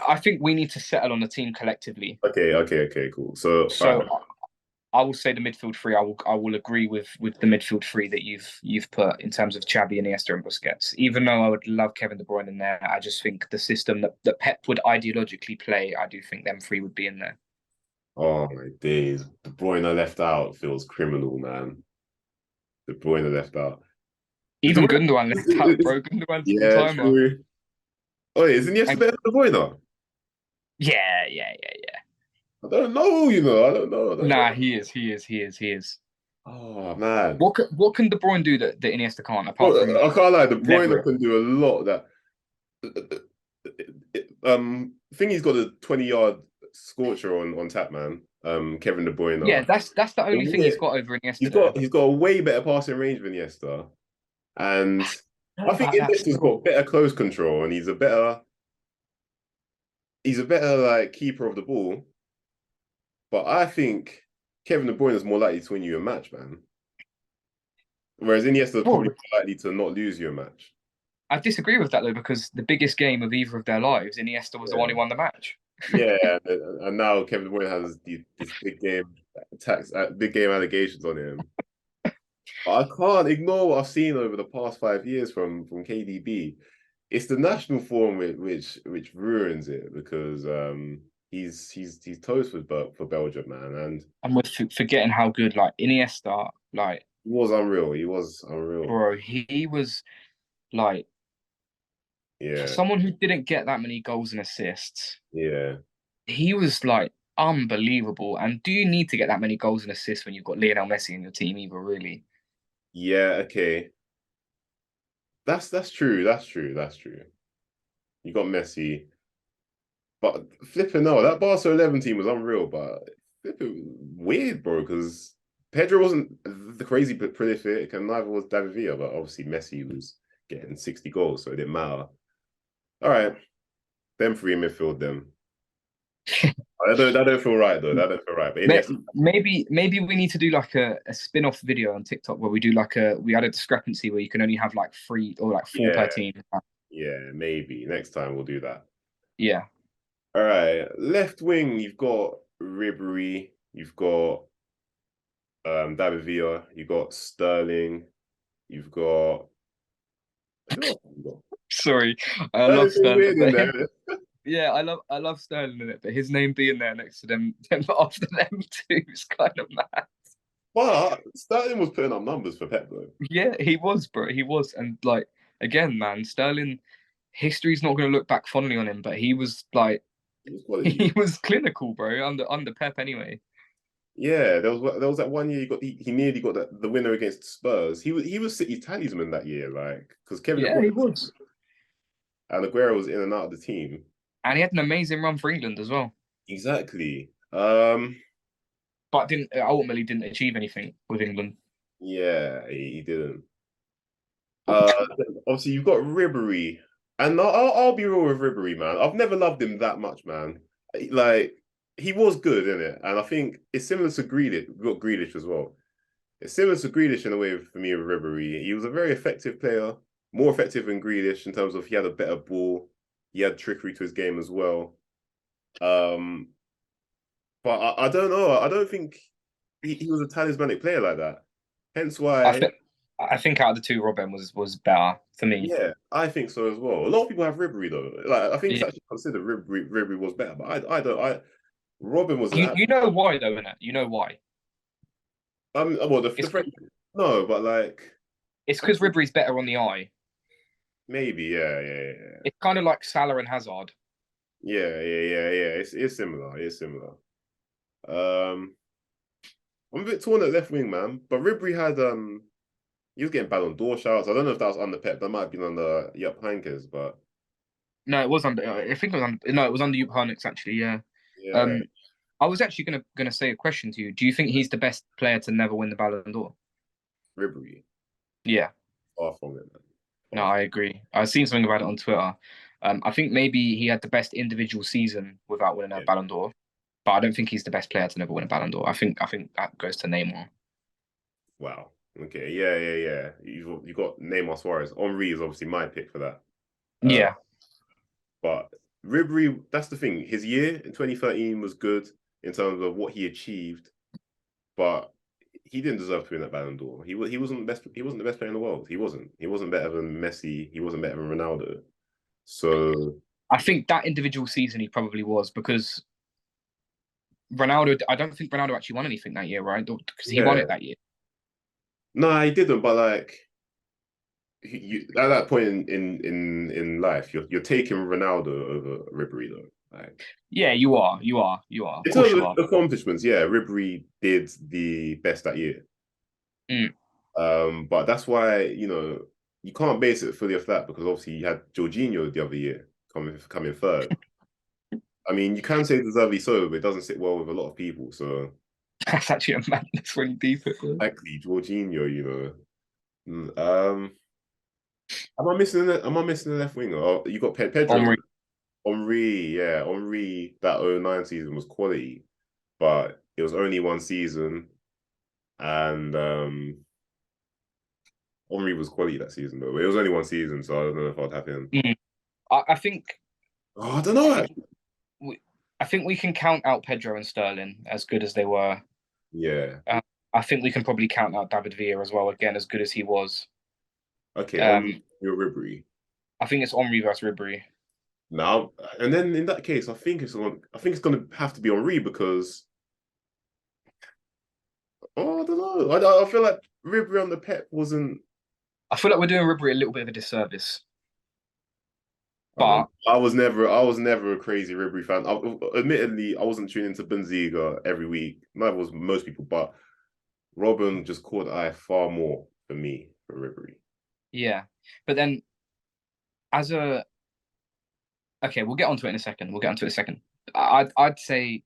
I think we need to settle on the team collectively. Okay, cool. So, all So right. I will say the midfield three. I will agree with the midfield three that you've put in terms of Xavi, Iniesta, and Busquets. Even though I would love Kevin De Bruyne in there, I just think the system that Pep would ideologically play, I do think them three would be in there. Oh my days. De Bruyne left out feels criminal, man. De Bruyne left out. Is De Even Bruyne? Gundogan left out, bro. Gundogan's all Yeah, timer. true. Oh, yeah, isn't Iniesta And better than De Bruyne? yeah. I don't know, you know. I don't know. I don't know. Nah, he is. He is. Oh man. What can De Bruyne do that Iniesta can't, apart Bro, from I can't lie. De lever Bruyne it? can do a lot. That I think he's got a 20-yard scorcher on tap, man. Kevin De Yeah, Bruyne. that's the only thing he's Yeah, got over Iniesta he's there. got a way better passing range than Iniesta, and Know I think about that Iniesta's still. got better close control, and he's a better like keeper of the ball. But I think Kevin De Bruyne is more likely to win you a match, man. Whereas Iniesta is probably Well, more likely to not lose you a match. I disagree with that though, because the biggest game of either of their lives, Iniesta was the one Yeah. who won the match. Yeah, and now Kevin De Bruyne has this big game allegations on him. But I can't ignore what I've seen over the past 5 years from KDB. It's the national form which ruins it because he's toast for Belgium, man, and And we're forgetting how good like Iniesta, like he was unreal. He was unreal. bro, he was like for Yeah, someone who didn't get that many goals and assists, yeah, he was like unbelievable. And do you need to get that many goals and assists when you've got Lionel Messi in your team either, really? yeah. Okay, that's true. That's true. You got Messi, but flipping no, that Barca 11 team was unreal. But flipping weird, bro, because Pedro wasn't the crazy but prolific, and neither was David Villa. But obviously Messi was getting 60 goals, so it didn't matter. All right, them three in midfield, them. That don't feel right though. That don't feel right. But May- Iniesta, Maybe we need to do like a spin-off video on TikTok where we do like we had a discrepancy where you can only have like three or like four per yeah, team. yeah, maybe next time we'll do that. Yeah. All right, left wing, you've got Ribery, you've got David Villa, you've got Sterling, you've got who else have you got? Sorry, I Sterling love feels Sterling, weird in but there. him, yeah, I love Sterling in it, but his name being there next to them after them too is kind of mad. But Sterling was putting up numbers for Pep though. Yeah, he was, bro. He was, and like again, man, Sterling. History's not going to look back fondly on him, but he was like He was quality. he was clinical, bro. Under Pep anyway. Yeah, there was that one year he nearly got the winner against Spurs. He was City's talisman that year, like because Kevin De Yeah, he Bruyne was, and Aguero was in and out of the team. and he had an amazing run for England as well. Exactly. But didn't ultimately didn't achieve anything with England. Yeah, he didn't. Uh, Obviously you've got Ribery, and I'll be real with Ribery, man. I've never loved him that much, man. Like he was good in it, and I think it's similar to Grealish. We've got Grealish as well. It's similar to Grealish in a way for me with Ribery. He was a very effective player, more effective than Grealish in terms of he had a better ball, he had trickery to his game as well. Um, but I don't know. I don't think he was a talismanic player like that. Hence I why. think I think out of the two, Robin was better for me. Yeah, I think so as well. A lot of people have Ribery though. Like I think it's Yeah. actually considered Ribery was better, but I don't. Robin was an You know why though, innit? You know why? well the It's French no, but like it's I'm because Ribery's better on the eye. maybe yeah. It's kind of like Salah and Hazard. Yeah. It's similar. It's similar. Um, I'm a bit torn at left wing, man. But Ribery had he was getting Ballon d'Or shouts. I don't know if that was under Pep. That might have been under Jupp Heynckes, but No, it was under. I think it was under. No, it was under Jupp actually. Yeah. yeah, Um, I was actually gonna say a question to you. Do you think he's the best player to never win the Ballon d'Or? Ribery Yeah. far from it, man. No, Far I from agree. I've seen something about it on Twitter. I think maybe he had the best individual season without winning a it. Ballon d'Or, but I don't think he's the best player to never win a Ballon d'Or. I think that goes to Neymar. Wow. Okay. Yeah. You got Neymar Suarez. Henri is obviously my pick for that. Uh, Yeah, but Ribery, that's the thing. His year in 2013 was good in terms of what he achieved, but he didn't deserve to win that Ballon d'Or. He wasn't the best. He wasn't the best player in the world. He wasn't. He wasn't better than Messi. He wasn't better than Ronaldo. So I think that individual season he probably was because Ronaldo. I don't think Ronaldo actually won anything that year, right? Because he won yeah, it that year. no, he didn't. But like at that point in life, you're taking Ronaldo over Ribery though. Like Yeah, you are. You are. You are. Of in course, terms you of are. accomplishments, yeah, Ribery did the best that year. Mm. But that's why you can't base it fully off that because obviously you had Jorginho the other year coming third. I mean, you can say deservedly so, but it doesn't sit well with a lot of people. So That's actually a madness when you deep it. Bro. likely Jorginho. Am I missing? Am I missing the left winger? Oh, you got Pedro, Henry. Henri. Yeah, Henri. That 09 season was quality, but it was only one season, and Henri was quality that season though. But it was only one season, so I don't know if I'd have him. Mm. I think. Oh, I don't I know. think I think we can count out Pedro and Sterling as good as they were. Yeah. I think we can probably count out David Villa as well, again, as good as he was. Okay, on your Ribery. I think it's Henri versus Ribery. Now, and then in that case, I think it's going to have to be Henri because I don't know. I feel like Ribery on the Pep wasn't. I feel like we're doing Ribery a little bit of a disservice. I don't. But I was never a crazy Ribery fan. Admittedly, I wasn't tuning into Benzema every week. Neither was most people, but Robin just caught the eye far more for me for Ribery. yeah. But then as a okay, we'll get onto it in a second. We'll get onto it in a second. I'd say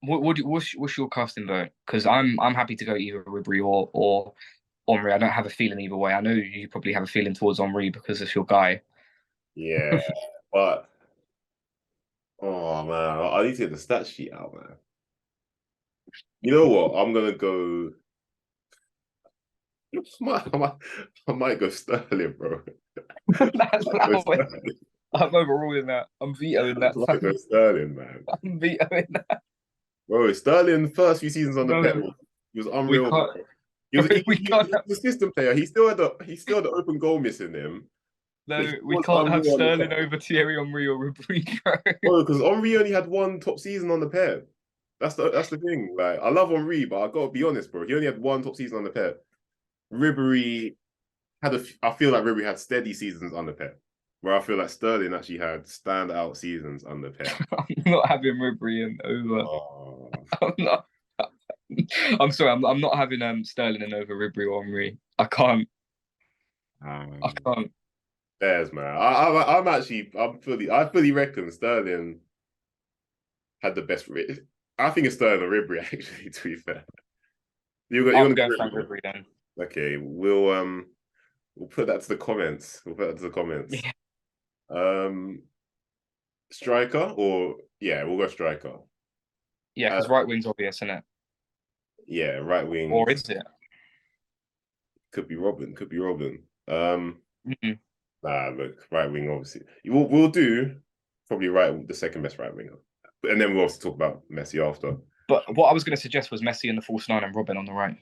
what's your casting vote? Because I'm happy to go either Ribery or Henri. I don't have a feeling either way. I know you probably have a feeling towards Henri because it's your guy. Yeah, but oh man, I need to get the stat sheet out, man. You know what? I'm gonna go. I might go Sterling, bro. That's loud. I'm overruling that. I'm vetoing that. I might go Sterling, man. I'm vetoing that. Bro, Sterling first few seasons on the Pep, No, he was we unreal. can't. We He can't. was a system player. He still had the open goal missing him, but No, he we was can't have unreal on the Sterling Pep. over Thierry Henry or Ribery, bro. Bro, because Henri only had one top season on the Pep. That's the thing. Like I love Henri, but I gotta be honest, bro. He only had one top season on the Pep. Ribery I feel like Ribery had steady seasons under Pep, where I feel like Sterling actually had standout seasons under Pep. I'm not having Ribery and over. Oh, I'm not. I'm sorry. I'm not having Sterling and over Ribery or Henry. I can't. I um, can't. there's man. I fully reckon Sterling had the best. I think it's Sterling or Ribery actually. To be fair, you're I'm gonna going go Frank Ribery. Ribery then. Okay, we'll put that to the comments. We'll put that to the comments. Yeah, Striker or yeah, we'll go striker. yeah, Uh, because right wing's obvious, isn't it? yeah, right wing Or is it? could be Robin. Could be Robin. Mm-hmm. Nah, look, right wing obviously. We'll do probably the second best right winger, and then we'll also talk about Messi after. But what I was going to suggest was Messi in the false nine and Robin on the right.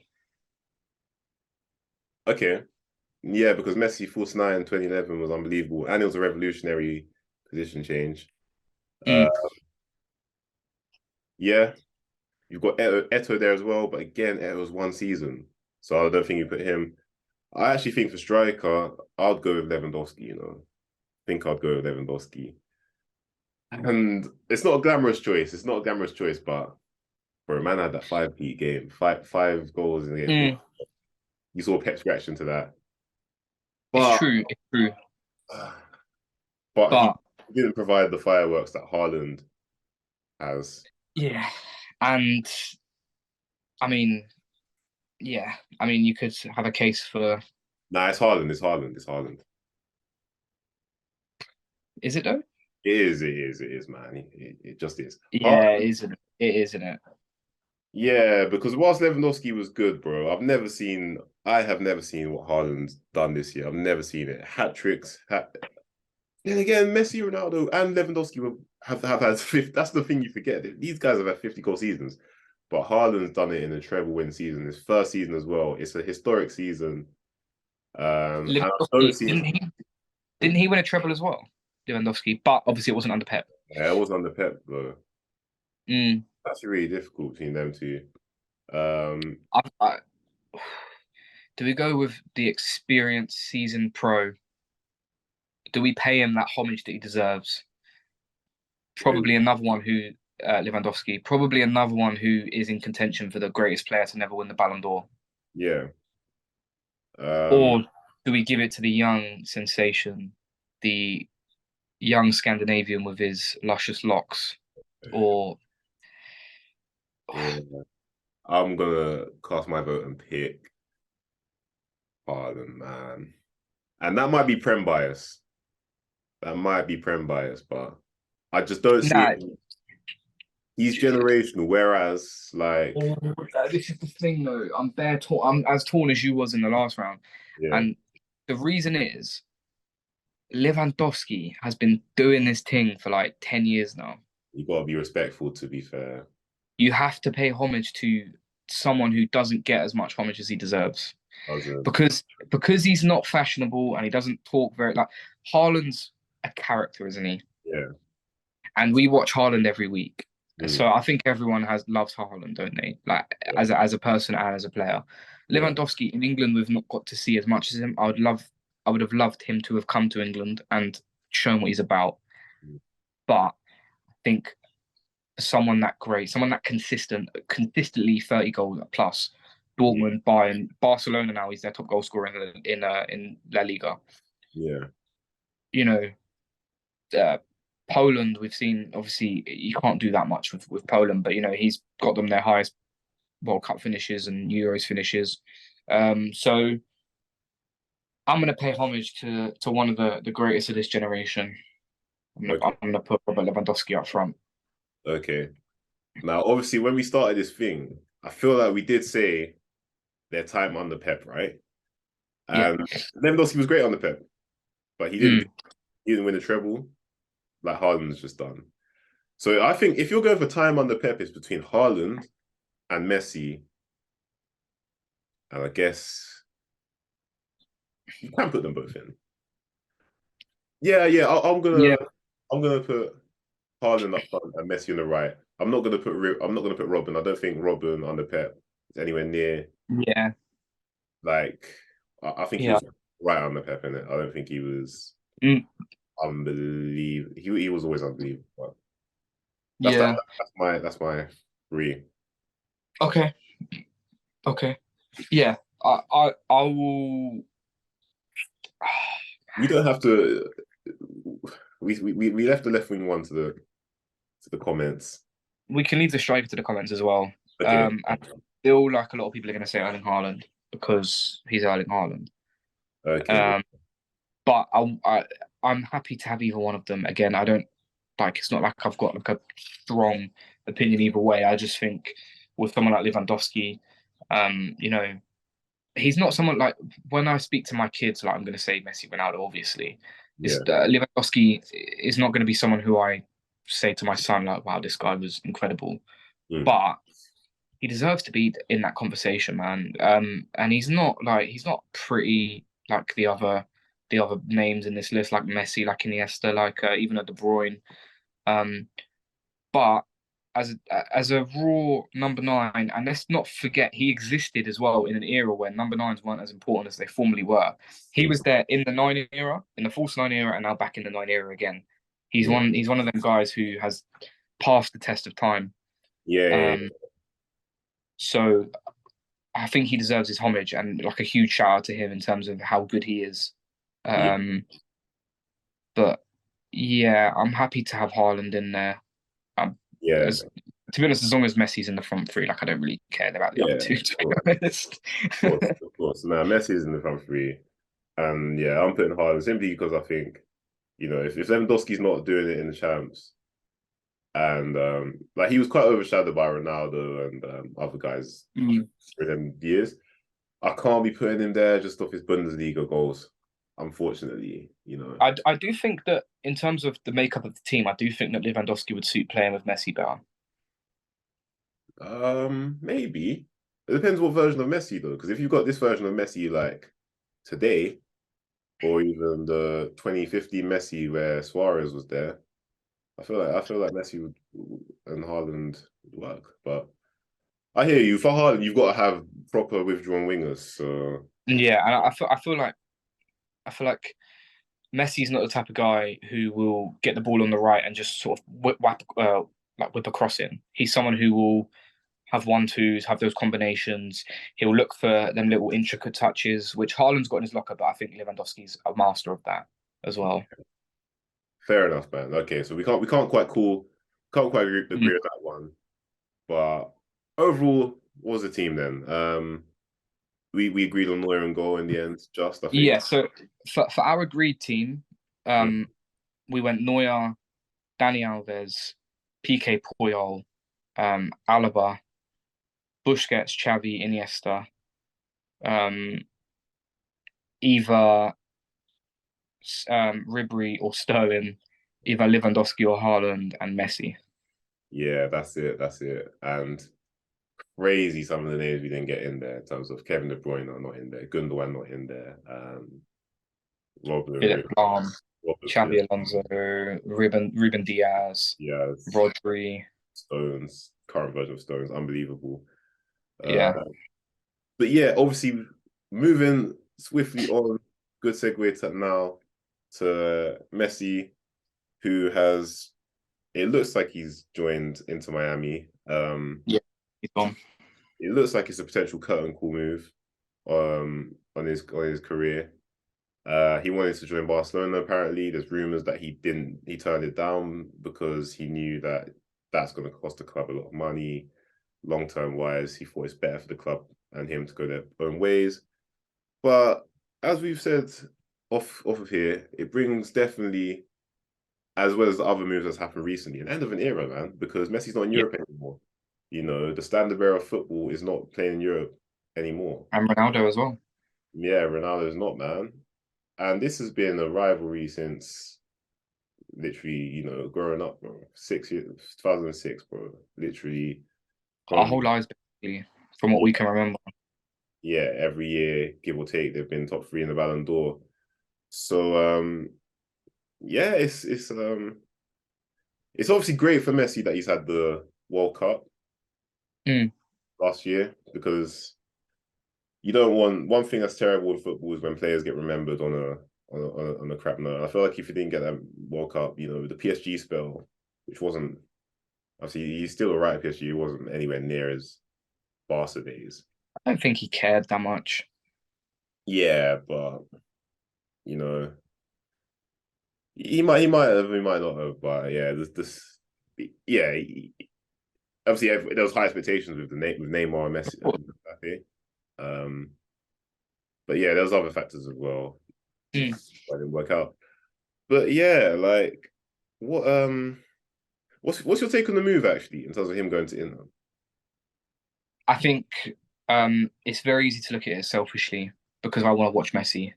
Okay, yeah, because Messi false nine 2011 was unbelievable, and it was a revolutionary position change. Uh, Mm. yeah, you've got Eto there as well, but again, Eto was one season, so I don't think you put him. I actually think for striker, I'd go with Lewandowski. I think I'd go with Lewandowski. And it's not a glamorous choice. It's not a glamorous choice, but bro, man had that 5 peat game, five goals in the game. Mm. You saw Pep's reaction to that, It's but true. It's true. he But didn't provide the fireworks that Haaland has. yeah, and I mean, yeah, I mean, you could have a case for. Nah, it's Haaland. It's Haaland. It's Haaland. Is it though? It is. It is. It is, man. It just is. Yeah, Haaland, it is. It is, isn't it? yeah, because whilst Lewandowski was good, bro, I have never seen what Haaland's done this year. I've never seen it. Hat tricks, Then again, Messi, Ronaldo, and Lewandowski have had 50. That's the thing you forget. These guys have had 50-goal seasons, but Haaland's done it in a treble win season. His first season as well. It's a historic season. And I don't Lewandowski, see it. didn't he win a treble as well? Lewandowski, but obviously it wasn't under Pep. Yeah, it was under Pep though. Mm. That's really difficult between them two. Um, I, do we go with the experienced seasoned pro? Do we pay him that homage that he deserves? Probably another one who Lewandowski. Probably another one who is in contention for the greatest player to never win the Ballon d'Or. yeah. Or do we give it to the young sensation, the young Scandinavian with his luscious locks? Or Yeah. I'm gonna cast my vote and pick Haaland, man. And that might be Prem bias. That might be Prem bias, but I just don't see nah, it. He's generational, whereas like this is the thing though. I'm bare torn. I'm as torn as you was in the last round, yeah, and the reason is Lewandowski has been doing this thing for like 10 years now. you gotta be respectful to be fair. You have to pay homage to someone who doesn't get as much homage as he deserves. Doesn't Because he's not fashionable and he doesn't talk very like Haaland's a character, isn't he? yeah. And we watch Haaland every week. Mm, So I think everyone loves Haaland, don't they? Like yeah. as a person and as a player. Yeah. Lewandowski in England, we've not got to see as much as him. I would have loved him to have come to England and shown what he's about. Mm, But I think someone that great, someone that consistently 30 goals plus. Dortmund, Bayern, Barcelona now he's their top goal scorer in La Liga. yeah. You know, Poland, we've seen obviously you can't do that much with Poland, but you know he's got them their highest World Cup finishes and Euros finishes. So I'm going to pay homage to one of the greatest of this generation. Okay. I'm going to put Robert Lewandowski up front. Okay. Now, obviously, when we started this thing, I feel like we did say their time under Pep, right? Yeah. And Lewandowski was great under Pep, but he didn't win a treble like Haaland's just done. So I think if you're going for time under Pep, it's between Haaland and Messi, and I guess you can put them both in. Yeah, yeah. Yeah. I'm gonna put Haaland up front and Messi on the right. I'm not gonna put Robin. I don't think Robin under Pep is anywhere near Yeah. like. I think he Yeah. was right under Pep in it. I don't think he was Mm. unbelievable. He was always unbelievable. But Yeah. that's my three. Okay. Okay. Yeah. I will. We don't have to. We left the left wing one to the comments. We can leave the striker to the comments as well. Okay. I feel like a lot of people are going to say Erling Haaland because he's Erling Haaland. Okay. But I'm happy to have either one of them. Again, I don't like. It's not like I've got like a strong opinion either way. I just think with someone like Lewandowski, you know, he's not someone like when I speak to my kids, like I'm going to say Messi, Ronaldo, obviously. Yeah. Lewandowski is not going to be someone who I say to my son like, "Wow, this guy was incredible," Mm. but he deserves to be in that conversation, man. And he's not pretty like the other names in this list, like Messi, like Iniesta, like even a De Bruyne. But as a raw number nine, and let's not forget he existed as well in an era where number nines weren't as important as they formerly were. He was there in the nine era, in the false nine era, and now back in the nine era again. He's Yeah. one of them guys who has passed the test of time. Yeah. So I think he deserves his homage and like a huge shout out to him in terms of how good he is. Yeah. But yeah, I'm happy to have Haaland in there. Yeah. To be honest, as long as Messi's in the front three, like I don't really care about the other two, to be honest. Of course. Now Messi is in the front three, and yeah, I'm putting Haaland simply because I think if Lewandowski's not doing it in the champs, and like he was quite overshadowed by Ronaldo and other guys for them years. I can't be putting him there just off his Bundesliga goals. unfortunately, you know. I do think that in terms of the makeup of the team, I do think that Lewandowski would suit playing with Messi better. Maybe. It depends what version of Messi though, because if you've got this version of Messi like today, or even the 2015 Messi where Suarez was there, I feel like Messi would and Haaland would work. But I hear you. For Haaland, you've got to have proper withdrawn wingers. So Yeah, and I feel like Messi's not the type of guy who will get the ball on the right and just sort of whip across in. He's someone who will have 1-2s, have those combinations. He'll look for them little intricate touches, which Haaland's got in his locker, but I think Lewandowski's a master of that as well. fair enough, man. Okay, so we can't quite agree Mm. with that one. But overall, what was the team then? We agreed on Neuer and goal in the end, just I think. Yeah, so for our agreed team, Mm. we went Neuer, Dani Alves, PK Puyol, Alaba, Busquets, Xavi, Iniesta, um, either Ribery or Sterling, either Lewandowski or Haaland, and Messi. Yeah, that's it. That's it. And crazy some of the names we didn't get in there in terms of Kevin De Bruyne not in there, Gundogan not in there, Philip Robert, Lahm, Robert Philip, Xabi Alonso, Ruben Diaz, yeah, Rodri. Stones, current version of Stones, unbelievable. Uh, Yeah, but yeah, obviously moving swiftly on, good segue to now to Messi, who has it looks like he's joined Inter Miami. yeah, he's gone. It looks like it's a potential curtain call move on his career. He wanted to join Barcelona. Apparently, there's rumors that he turned it down because he knew that that's going to cost the club a lot of money. Long term wise, he thought it's better for the club and him to go their own ways. But as we've said off of here, it brings definitely, as well as the other moves that's happened recently, an end of an era, man, because Messi's not in Yeah, Europe anymore. You know, the standard bearer of football is not playing in Europe anymore. and Ronaldo as well. Yeah, Ronaldo's not, man. And this has been a rivalry since literally, growing up, bro. 6 years, 2006, bro. Literally Our from whole lives, basically, from what we can remember. yeah, every year, give or take, they've been top three in the Ballon d'Or. So yeah, it's obviously great for Messi that he's had the World Cup Mm. last year because you don't want one thing that's terrible in football is when players get remembered on a crap note. I feel like if he didn't get that World Cup, the PSG spell, which wasn't obviously he's still alright at PSG, it wasn't anywhere near as Barca days. I don't think he cared that much. Yeah, but you know, he might not have, but yeah, yeah, obviously there was high expectations with with Neymar and Messi and Mbappe. Um, but yeah, there's other factors as well. Mm. Why it didn't work out. But yeah, like what what's your take on the move actually in terms of him going to Inter? I think it's very easy to look at it selfishly because I want to watch Messi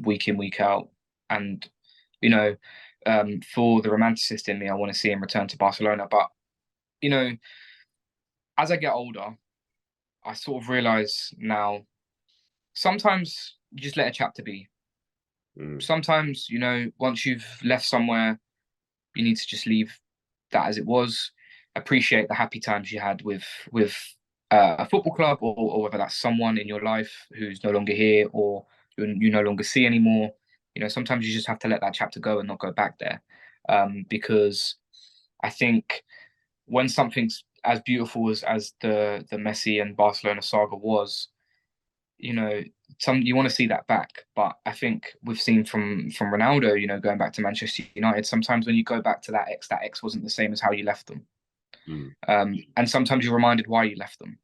week in, week out. And, you know, for the romanticist in me, I want to see him return to Barcelona. But, you know, as I get older, I sort of realize now sometimes you just let a chapter be. Mm, Sometimes, once you've left somewhere, you need to just leave that as it was. Appreciate the happy times you had with a football club, or whether that's someone in your life who's no longer here, or you no longer see anymore. Sometimes you just have to let that chapter go and not go back there, because I think when something's as beautiful as the Messi and Barcelona saga was, you know, you want to see that back. But I think we've seen from Ronaldo, going back to Manchester United, sometimes when you go back to that X wasn't the same as how you left them. mm, And sometimes you're reminded why you left them.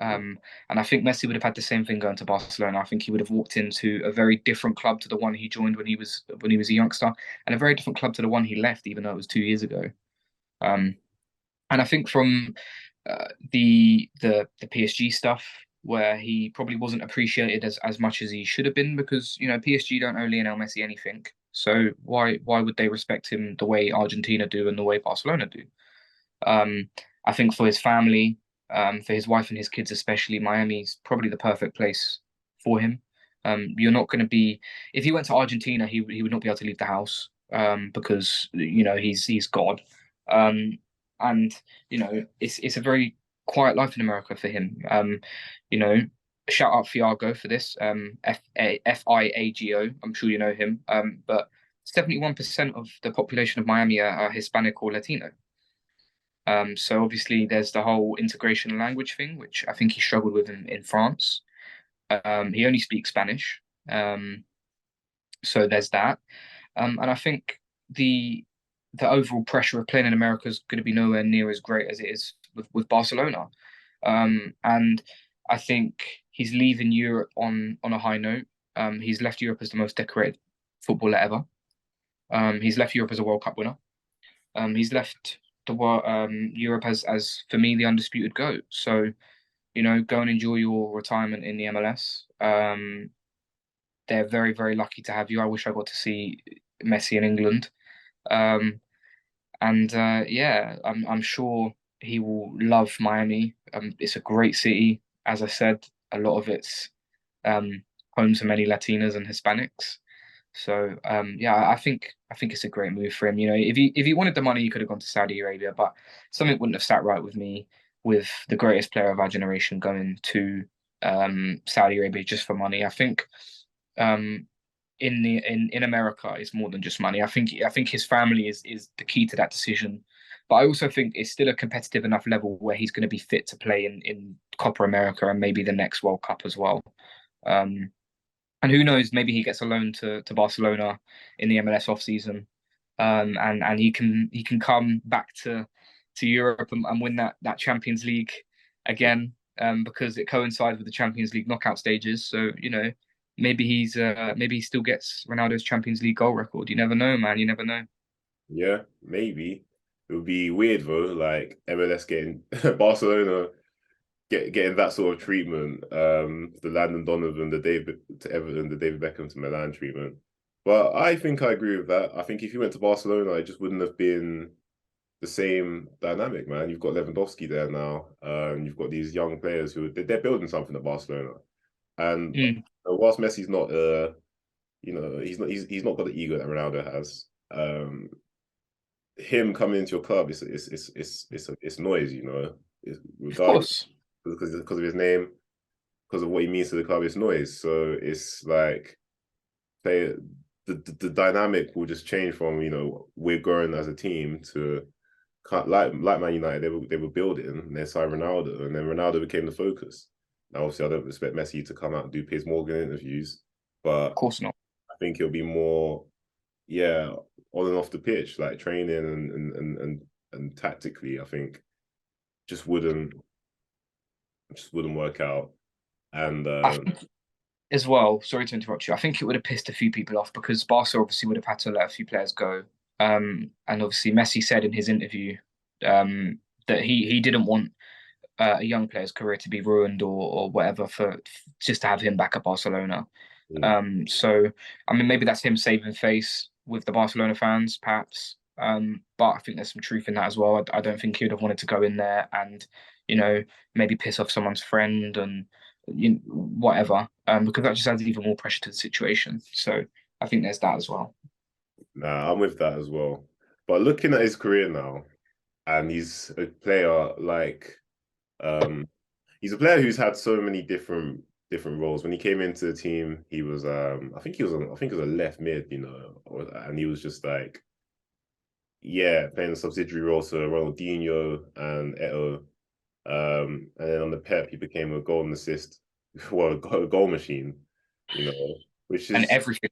mm, And I think Messi would have had the same thing going to Barcelona. I think he would have walked into a very different club to the one he joined when he was a youngster, and a very different club to the one he left, even though it was 2 years ago. And I think from the PSG stuff, where he probably wasn't appreciated as much as he should have been, because PSG don't owe Lionel Messi anything. So why would they respect him the way Argentina do and the way Barcelona do? Um, I think for his family, for his wife and his kids especially, Miami's probably the perfect place for him. You're not going to be If he went to Argentina, he would not be able to leave the house, because he's God. And it's a very quiet life in America for him. You know, Shout out Fiago for this. Fiago. I'm sure you know him. But 71% of the population of Miami are Hispanic or Latino. So obviously there's the whole integration language thing, which I think he struggled with in France. He only speaks Spanish. So there's that. And I think the overall pressure of playing in America is going to be nowhere near as great as it is with Barcelona. And I think he's leaving Europe on a high note. He's left Europe as the most decorated footballer ever. He's left Europe as a World Cup winner. He's left the world, Europe as for me the undisputed GOAT. So go and enjoy your retirement in the MLS. They're very, very lucky to have you. I wish I got to see Messi in England. Yeah, I'm sure he will love Miami. It's a great city. As I said, a lot of it's home to many Latinas and Hispanics. So yeah, I think it's a great move for him. If he wanted the money, he could have gone to Saudi Arabia, but something wouldn't have sat right with me with the greatest player of our generation going to Saudi Arabia just for money. I think in America it's more than just money. I think his family is the key to that decision. But I also think it's still a competitive enough level where he's going to be fit to play in Copa America and maybe the next World Cup as well. And who knows, maybe he gets a loan to Barcelona in the MLS off season, and he can come back to Europe and win that Champions League again, because it coincides with the Champions League knockout stages. So maybe he still gets Ronaldo's Champions League goal record. You never know, man. You never know. Yeah, maybe. It would be weird though, like MLS getting Barcelona getting that sort of treatment. The Landon Donovan, the David to Everton, the David Beckham to Milan treatment. But I think I agree with that. I think if he went to Barcelona, it just wouldn't have been the same dynamic, man. You've got Lewandowski there now. You've got these young players who they're building something at Barcelona. And whilst Messi's not he's not got the ego that Ronaldo has. Him coming into your club, it's noise, Of course. because of his name, because of what he means to the club, it's noise. So it's like the dynamic will just change from we're growing as a team to like Man United. They were building, and they signed Ronaldo, and then Ronaldo became the focus. Now, obviously, I don't expect Messi to come out and do Piers Morgan interviews, but Of course not. I think it'll be more, yeah, on and off the pitch, like training and tactically. I think just wouldn't work out. And I think as well, sorry to interrupt you, I think it would have pissed a few people off because Barca obviously would have had to let a few players go. And obviously Messi said in his interview that he didn't want a young player's career to be ruined or whatever for just to have him back at Barcelona. So I mean maybe that's him saving face with the Barcelona fans, perhaps. But I think there's some truth in that as well. I don't think he would have wanted to go in there and maybe piss off someone's friend and whatever, because that just adds even more pressure to the situation. So I think there's that as well. Nah, I'm with that as well. But looking at his career now, and he's a player like, he's a player who's had so many different roles. When he came into the team, he was, I think he was a left mid, and he was just like, yeah, playing a subsidiary role to Ronaldinho and Eto'o. And then on the Pep, he became a goal and assist, well, a goal machine, which is And everything.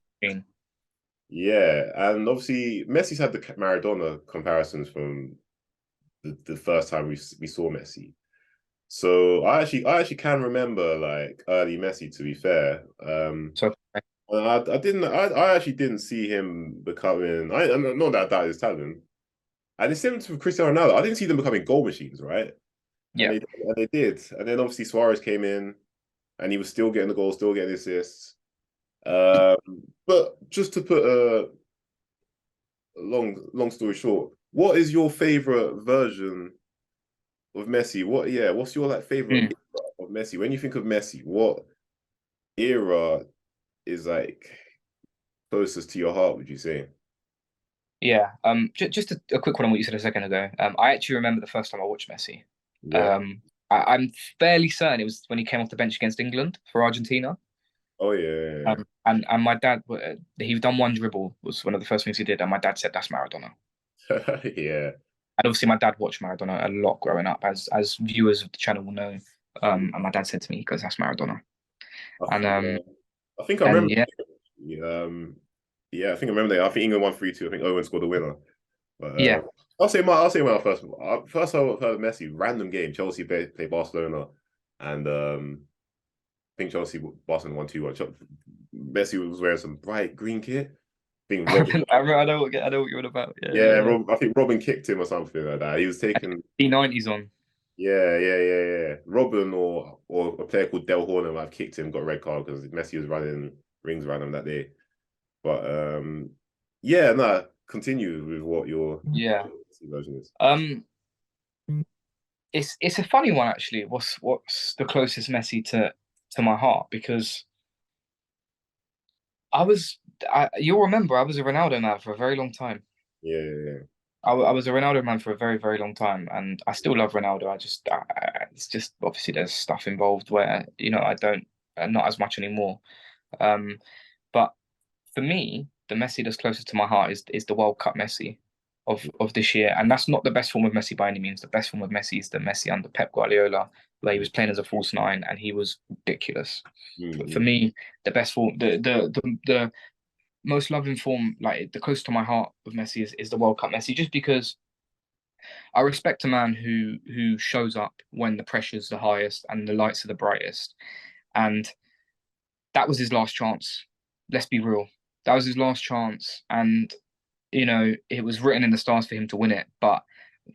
yeah. And obviously, Messi's had the Maradona comparisons from the first time we saw Messi. So I actually can remember like early Messi. To be fair, So I actually didn't see him becoming. I know that is talent. And it's similar to Cristiano Ronaldo. I didn't see them becoming goal machines, right? yeah, And they did. And then obviously Suarez came in. and he was still getting the goals, still getting assists. But just to put a long story short, what is your favorite version of Messi? What's your like favorite era of Messi? When you think of Messi, what era is like closest to your heart, would you say? Yeah. Just a quick one on what you said a second ago. I actually remember the first time I watched Messi. Yeah. I'm fairly certain it was when he came off the bench against England for Argentina. Oh yeah. And my dad, he done one dribble was one of the first things he did, and my dad said that's Maradona. Yeah. And obviously, my dad watched Maradona a lot growing up, as viewers of the channel will know. And my dad said to me, he goes, "That's Maradona." And Yeah. I think I and remember. yeah, Yeah, I think I remember that. I think England won 3-2. I think Owen scored the winner. But yeah, I'll say my first. First I heard of Messi, random game. Chelsea play Barcelona, and I think Barcelona won 2-1. Messi was wearing some bright green kit. I think Robin. I know what you're on about. Yeah. I think Robin kicked him or something like that. He was taking P90s on. Yeah. Robin or a player called Del Horner might have kicked him, got a red card because Messi was running rings around him that day. But yeah, no, continue with what your version is. It's a funny one actually. What's the closest Messi to my heart? Because you'll remember I was a Ronaldo man for a very long time. Yeah. I was a Ronaldo man for a very, very long time, and I still love Ronaldo. It's just obviously there's stuff involved where I don't not as much anymore. But for me, the Messi that's closest to my heart is the World Cup Messi of this year, and that's not the best form of Messi by any means. The best form of Messi is the Messi under Pep Guardiola, where he was playing as a false nine and he was ridiculous. For me, the best form, the most loving form, like the close to my heart of Messi is the World Cup Messi, just because I respect a man who shows up when the pressure's the highest and the lights are the brightest. And that was his last chance. Let's be real. That was his last chance. And, it was written in the stars for him to win it. But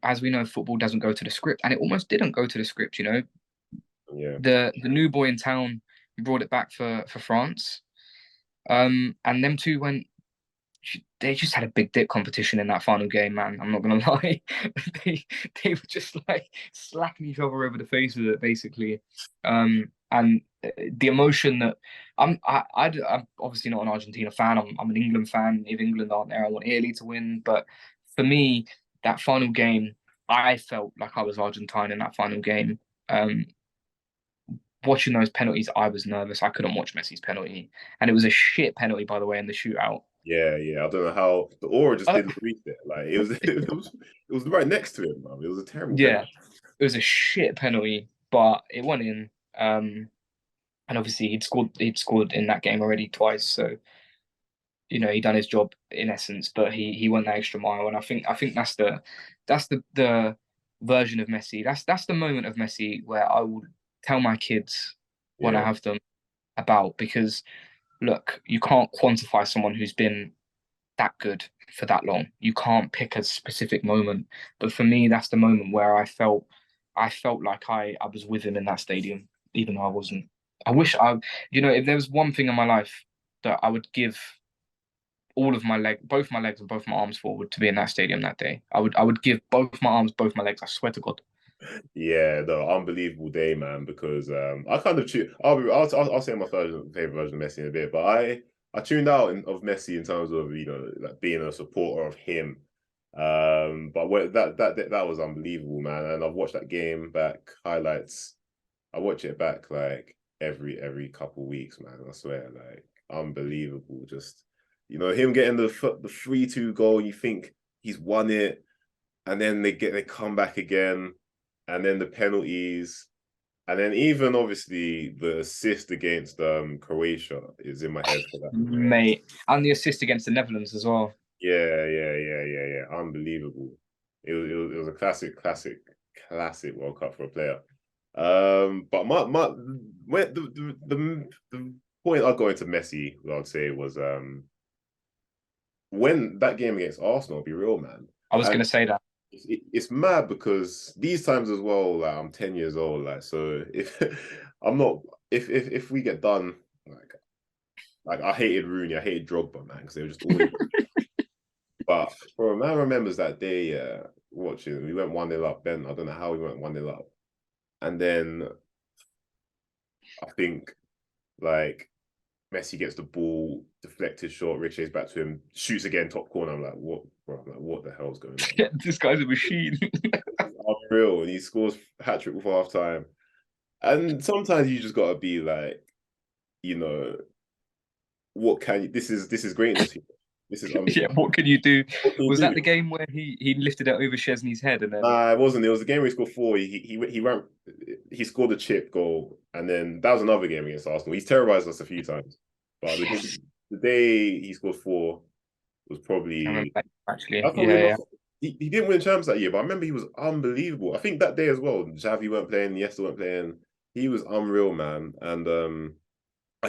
as we know, football doesn't go to the script. And it almost didn't go to the script, Yeah. The new boy in town brought it back for France. And them two they just had a big dick competition in that final game, man. I'm not gonna lie. they they were just like slapping each other over the face with it, basically. And the emotion that I'm obviously not an Argentina fan. I'm an England fan. If England aren't there, I want Italy to win. But for me, that final game, I felt like I was Argentine in that final game. Watching those penalties, I was nervous. I couldn't watch Messi's penalty, and it was a shit penalty, by the way, in the shootout. Yeah. I don't know how the aura just Uh, didn't reach it. Like it was right next to him, man. It was a terrible yeah, penalty. it was a shit penalty, but it went in. And obviously he'd scored in that game already twice, so he done his job in essence. But he went that extra mile, and I think that's the version of Messi. That's the moment of Messi where I will tell my kids when I Yeah. have them about, because look, you can't quantify someone who's been that good for that long. You can't pick a specific moment, but for me, that's the moment where I felt like I was with him in that stadium, even though I wasn't. I wish if there was one thing in my life that I would give both my legs and both my arms forward to be in that stadium that day, I would give both my arms, both my legs. I swear to God. Yeah, no, unbelievable day, man. Because I kind of I'll say my favorite version of Messi in a bit, but I tuned out of Messi in terms of like being a supporter of him. But that was unbelievable, man. And I've watched that game back highlights. I watch it back like every couple of weeks, man. I swear, like unbelievable. Just him getting the 3-2 goal. You think he's won it, and then they come back again, and then the penalties, and then even obviously the assist against Croatia is in my head for that as well. Mate, and the assist against the Netherlands as well. Yeah. Unbelievable. It was a classic World Cup for a player. But the point I got into Messi, what I'd say was when that game against Arsenal, be real, man. I was And going to say that. it's mad because these times as well, like I'm 10 years old, like so if I'm not if we get done, like I hated Rooney, I hated Drogba, man, because they were just always. But bro, man remembers that day. Watching, we went 1-0 up. Ben, I don't know how we went 1-0 up, and then I think like Messi gets the ball, deflected short, Riche's back to him, shoots again, top corner. I'm like, what, bro? I'm like, what the hell's going on? This guy's a machine. Unreal, and he scores hat trick before half time. And sometimes you just gotta be like, you know, what can you? This is greatness. This is Yeah, what can you do? what can you Was do? that the game where he lifted it over Chesney's head and then Nah, it wasn't. It was the game where he scored four. He scored a chip goal, and then that was another game against Arsenal. He's terrorized us a few times, but the day he scored four was I remember probably. that, actually? I thought we Yeah, yeah. lost. He didn't win champs that year, but I remember he was unbelievable. I think that day as well, Xavi weren't playing, Iniesta weren't playing. He was unreal, man, and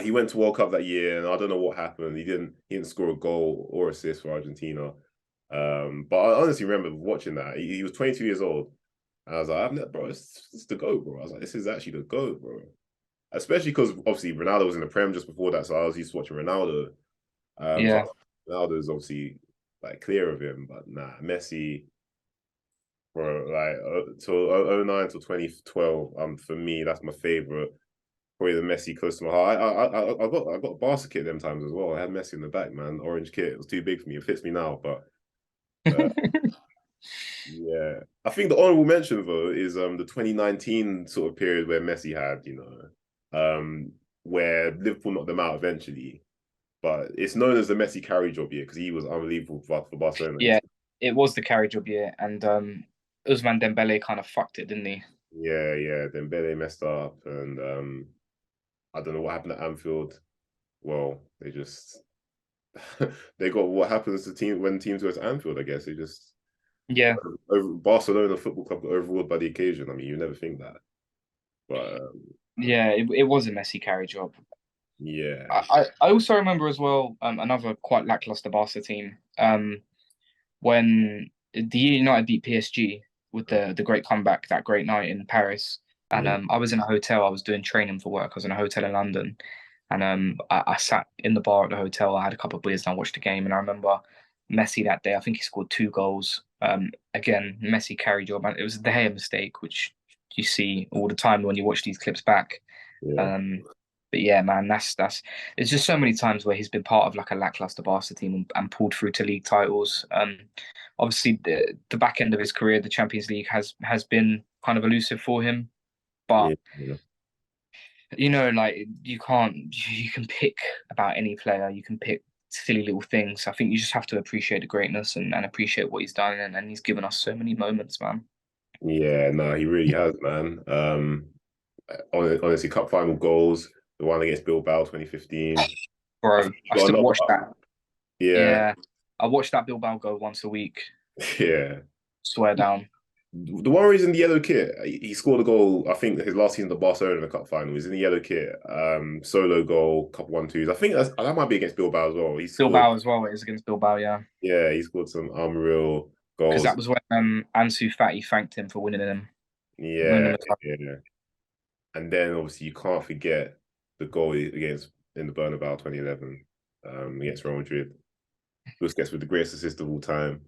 he went to World Cup that year, and I don't know what happened. He didn't score a goal or assist for Argentina. But I honestly remember watching that. He was 22 years old. And I was like, bro, it's the GOAT, bro. I was like, this is actually the GOAT, bro. Especially because obviously Ronaldo was in the Prem just before that, so I was used to watching Ronaldo. Yeah. So Ronaldo's obviously like clear of him, but nah, Messi, bro, like till 09 to 2012, for me, that's my favorite. Probably the Messi close to my heart. I got a Barca kit them times as well. I had Messi in the back, man. Orange kit. It was too big for me. It fits me now, but yeah. I think the honorable mention though is the 2019 sort of period where Messi had, where Liverpool knocked them out eventually. But it's known as the Messi carry job year because he was unbelievable for Barcelona. Yeah, it was the carry job year, and Ousmane Dembele kind of fucked it, didn't he? Yeah. Dembele messed up, and I don't know what happened at Anfield. Well, they just they got what happens to team when teams go to Anfield. I guess they just Yeah, over Barcelona Football Club got overruled by the occasion. I mean, you never think that, but yeah, it was a messy carry job. yeah, I also remember as well another quite lackluster Barca team when the United beat PSG with the great comeback that great night in Paris, and yeah, I was in a hotel. I was doing training for work. I was in a hotel in London, and I sat in the bar at the hotel. I had a couple of beers and I watched the game. And I remember Messi that day. I think he scored two goals. Again, Messi carry job. And it was a De Gea mistake, which you see all the time when you watch these clips back. yeah, Um, but yeah, man, that's. There's just so many times where he's been part of like a lackluster Barca team and pulled through to league titles. Obviously, the back end of his career, the Champions League has been kind of elusive for him. But yeah, yeah. like you can pick about any player, you can pick silly little things. I think you just have to appreciate the greatness and appreciate what he's done, and he's given us so many moments, man. Yeah, no, he really has, man. Honestly, cup final goals, the one against Bilbao 2015. I Bro, think he I got still another. watch that. Yeah, Yeah, I watch that Bilbao go once a week. yeah. Swear down. The one reason the yellow kit, he scored a goal. I think his last season, the Barcelona in the cup final, was in the yellow kit. Solo goal, couple 1-2s. I think that might be against Bilbao as well. He scored. Bilbao as well. It is against Bilbao, yeah, Yeah, he scored some unreal because goals. that was when Ansu Fati thanked him for winning Yeah, them a title. yeah. And then obviously you can't forget the goal against in the Bernabeu 2011 against Real Madrid. Busquets with the greatest assist of all time.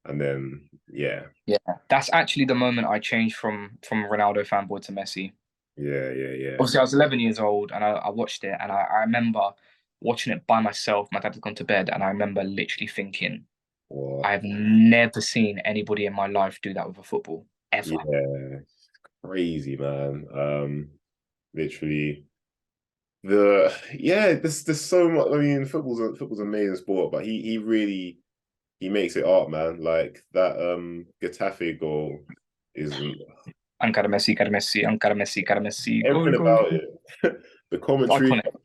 And then yeah, Yeah, that's actually the moment I changed from Ronaldo fanboy to Messi. yeah. Obviously, I was 11 years old and I watched it, and I remember watching it by myself. My dad had gone to bed, and I remember literally thinking, What? I have never seen anybody in my life do that with a football ever. Yeah, crazy man. Literally there's so much. I mean, football's an amazing sport, but he really he makes it art, man. Like that Getafe goal is Ankara Messi, Ankara Messi, everything go, about go. it. The commentary Iconic.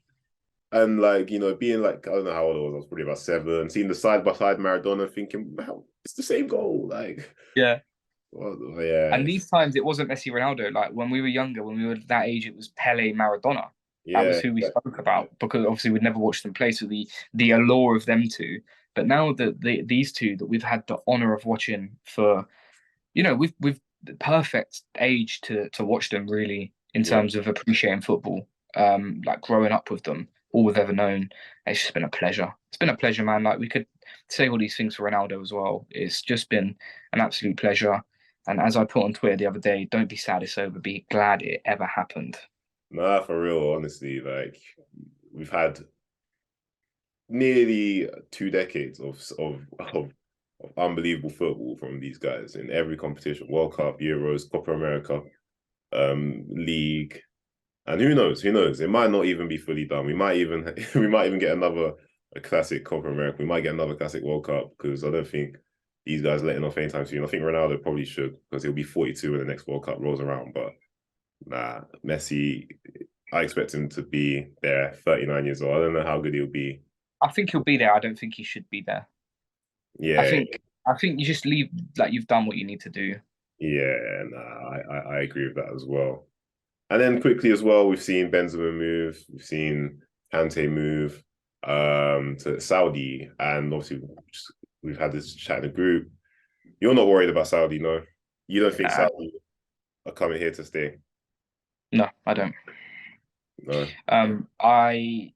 and like, being like, I don't know how old I was probably about 7, seeing the side by side Maradona thinking, wow, it's the same goal. Like, Yeah. well, yeah, And these times it wasn't Messi, Ronaldo. Like when we were younger, when we were that age, it was Pele, Maradona. That was yeah, who we spoke about because obviously we'd never watched them play, so the allure of them two. But now these two that we've had the honor of watching for, we've the perfect age to watch them really in yeah, terms of appreciating football. like growing up with them, all we've ever known. It's just been a pleasure. It's been a pleasure, man. Like we could say all these things for Ronaldo as well. It's just been an absolute pleasure. And as I put on Twitter the other day, don't be sad it's over, be glad it ever happened. Nah, for real, honestly, like we've had nearly 2 decades of unbelievable football from these guys in every competition: World Cup, Euros, Copa America, League, and who knows? Who knows? It might not even be fully done. We might even get another a classic Copa America. We might get another classic World Cup because I don't think these guys letting off anytime soon. I think Ronaldo probably should because he'll be 42 when the next World Cup rolls around. But nah, Messi, I expect him to be there, 39 years old. I don't know how good he'll be. I think he'll be there. I don't think he should be there. I Yeah, think I think you just leave like you've done what you need to do. yeah, nah, I agree with that as well. And then quickly as well, we've seen Benzema move, we've seen Kante move to Saudi, and obviously we've had this chat in the group. You're not worried about Saudi, no? You don't think Uh, Saudi are coming here to stay? no, I don't. No. I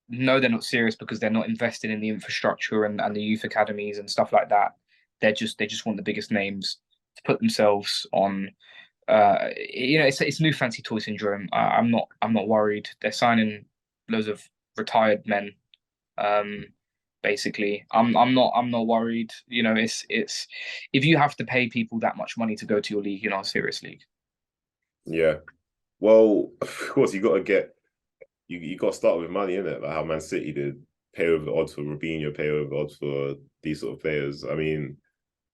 know they're not serious because they're not investing in the infrastructure and the youth academies and stuff like that. They just want the biggest names to put themselves on. It's new fancy toy syndrome. I'm not worried. They're signing loads of retired men. Basically, I'm not worried. It's if you have to pay people that much money to go to your league, you're not a serious league. Yeah. Well, of course, you got to start with money, innit? Like how Man City did, pay over the odds for Robinho, pay over the odds for these sort of players. I mean,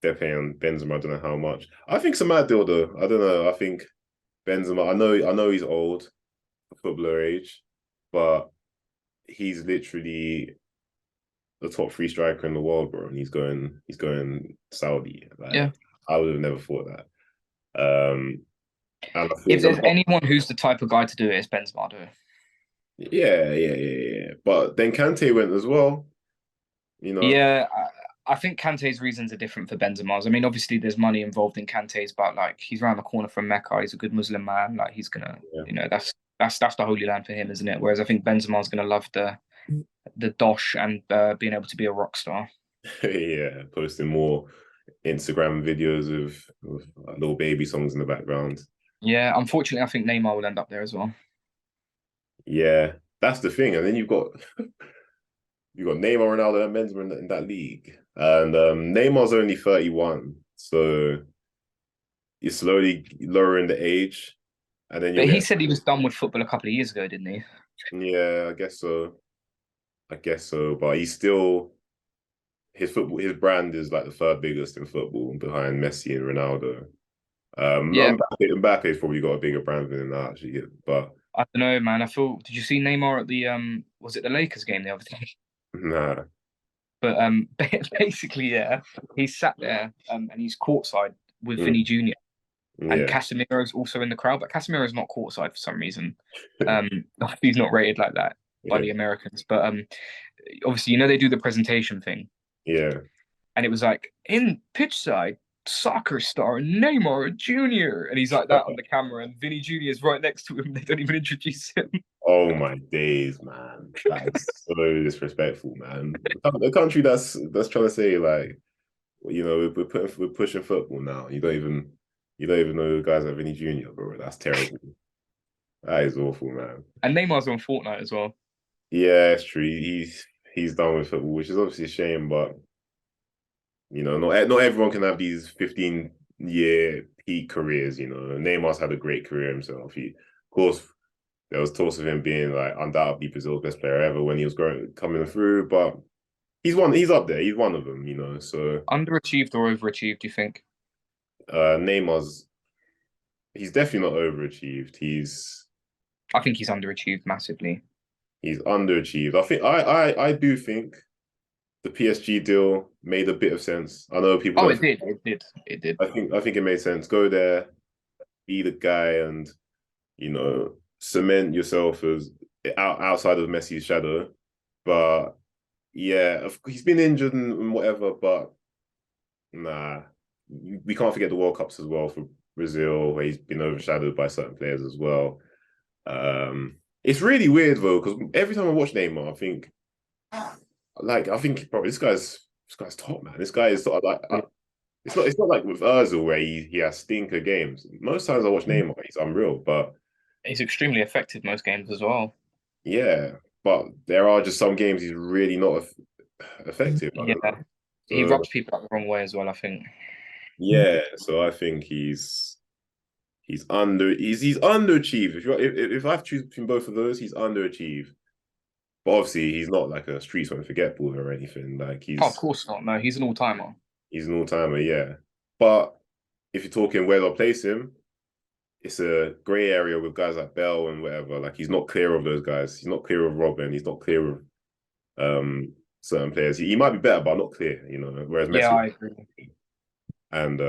they're paying Benzema. I don't know how much. I think it's a mad deal, though. I don't know. I think Benzema. I know he's old, footballer age, but he's literally the top three striker in the world, bro. And he's going Saudi. Like Yeah. I would have never thought that. And I If think there's anyone who's the type of guy to do it, it's Benzema. yeah. But then Kante went as well. You know. Yeah, I think Kante's reasons are different for Benzema's. I mean, obviously there's money involved in Kante's, but like he's around the corner from Mecca. He's a good Muslim man. Like he's gonna, Yeah. that's the holy land for him, isn't it? Whereas I think Benzema's gonna love the dosh and being able to be a rock star. Yeah, posting more Instagram videos of little baby songs in the background. Yeah, unfortunately, I think Neymar will end up there as well. Yeah, that's the thing. And then you've got Neymar, Ronaldo, and Benzema in that league. And Neymar's only 31, so you're slowly lowering the age, and then you'll But he get said he was done with football a couple of years ago, didn't he? yeah, I guess so. I guess so, but he's still his brand is like the third biggest in football behind Messi and Ronaldo. Yeah, Mbappe's probably got a bigger brand than that actually, but I don't know, man. I feel. Did you see Neymar at the Was it the Lakers game the other day? nah. But basically, yeah, he's sat there and he's courtside with Vinny Mm, Jr. and yeah. Casemiro's also in the crowd, but Casemiro's not courtside for some reason. Um, he's not rated like that by Yeah. the Americans. But obviously, they do the presentation thing, Yeah. and it was like in pitch side soccer star Neymar Jr. and he's like that on the camera, and Vinny Jr. is right next to him. They don't even introduce him. Oh my days, man. That is so disrespectful, man. The country that's trying to say like, we're pushing football now. You don't even know guys like Vinny Jr., bro. That's terrible. That is awful, man. And Neymar's on Fortnite as well. Yeah, it's true. He's done with football, which is obviously a shame, but not everyone can have these 15-year peak careers. Neymar's had a great career himself. Of course, there was talks of him being like undoubtedly Brazil's best player ever when he was coming through, but he's up there. He's one of them, So Underachieved or overachieved, do you think? He's definitely not overachieved. I think he's underachieved massively. He's underachieved. I think I do think the PSG deal made a bit of sense. I know people Oh, don't. it did. It did. It did. I think it made sense. Go there, be the guy, and cement yourself as outside of Messi's shadow. But yeah, he's been injured and whatever. But nah, we can't forget the World Cups as well for Brazil, where he's been overshadowed by certain players as well. It's really weird though, because every time I watch Neymar, I think, bro, this guy's top, man. This guy is sort of like it's not like with Özil where he has stinker games. Most times I watch Neymar, he's unreal. But He's extremely effective most games as well. yeah, but there are just some games he's really not effective. I don't know. Yeah, he So rubs people up the wrong way as well, I think. yeah, so I think he's underachieved. If I have to choose between both of those, he's underachieved. But obviously, he's not like a streets won't forget baller or anything. Like Oh, of course not. No, he's an all-timer. he's an all timer, yeah. But if you're talking where they'll place him, it's a grey area with guys like Bell and whatever. Like he's not clear of those guys. He's not clear of Robin. He's not clear of certain players. He might be better, but not clear. Whereas Yeah, Messi I agree. and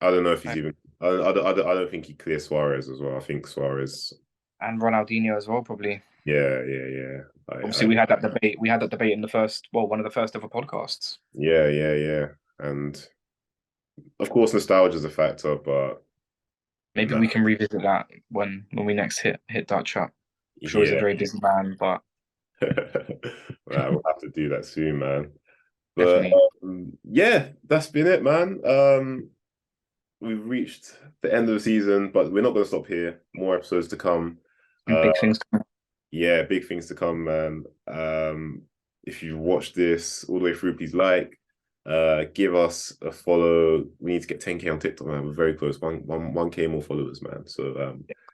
I don't know if he's even. I don't think he clears Suarez as well. I think Suarez. And Ronaldinho as well, probably. Yeah, yeah, yeah. Obviously, we had that debate. We had that debate in one of the first ever podcasts. Yeah, yeah, yeah. And of course, nostalgia is a factor, but Maybe nah, we can revisit that when we next hit Dutch up. I'm sure he's a yeah. very busy man, but Right, we'll have to do that soon, man. But definitely yeah, that's been it, man. We've reached the end of the season, but we're not going to stop here. More episodes to come. some Uh, big things. yeah, big things to come, man. If you watch this all the way through, please give us a follow. We need to get 10K on TikTok, man. We're very close. 1K more followers, man. So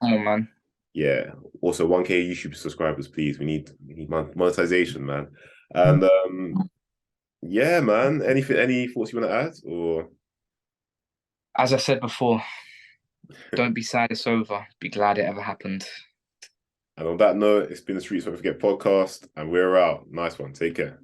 Come on, man. yeah. Also 1K YouTube subscribers, please. We need monetization, man. And yeah, man. Any thoughts you want to add? Or As I said before, don't be sad it's over. Be glad it ever happened. and on that note, it's been the Streets Won't Forget podcast, and we're out. Nice one. Take care.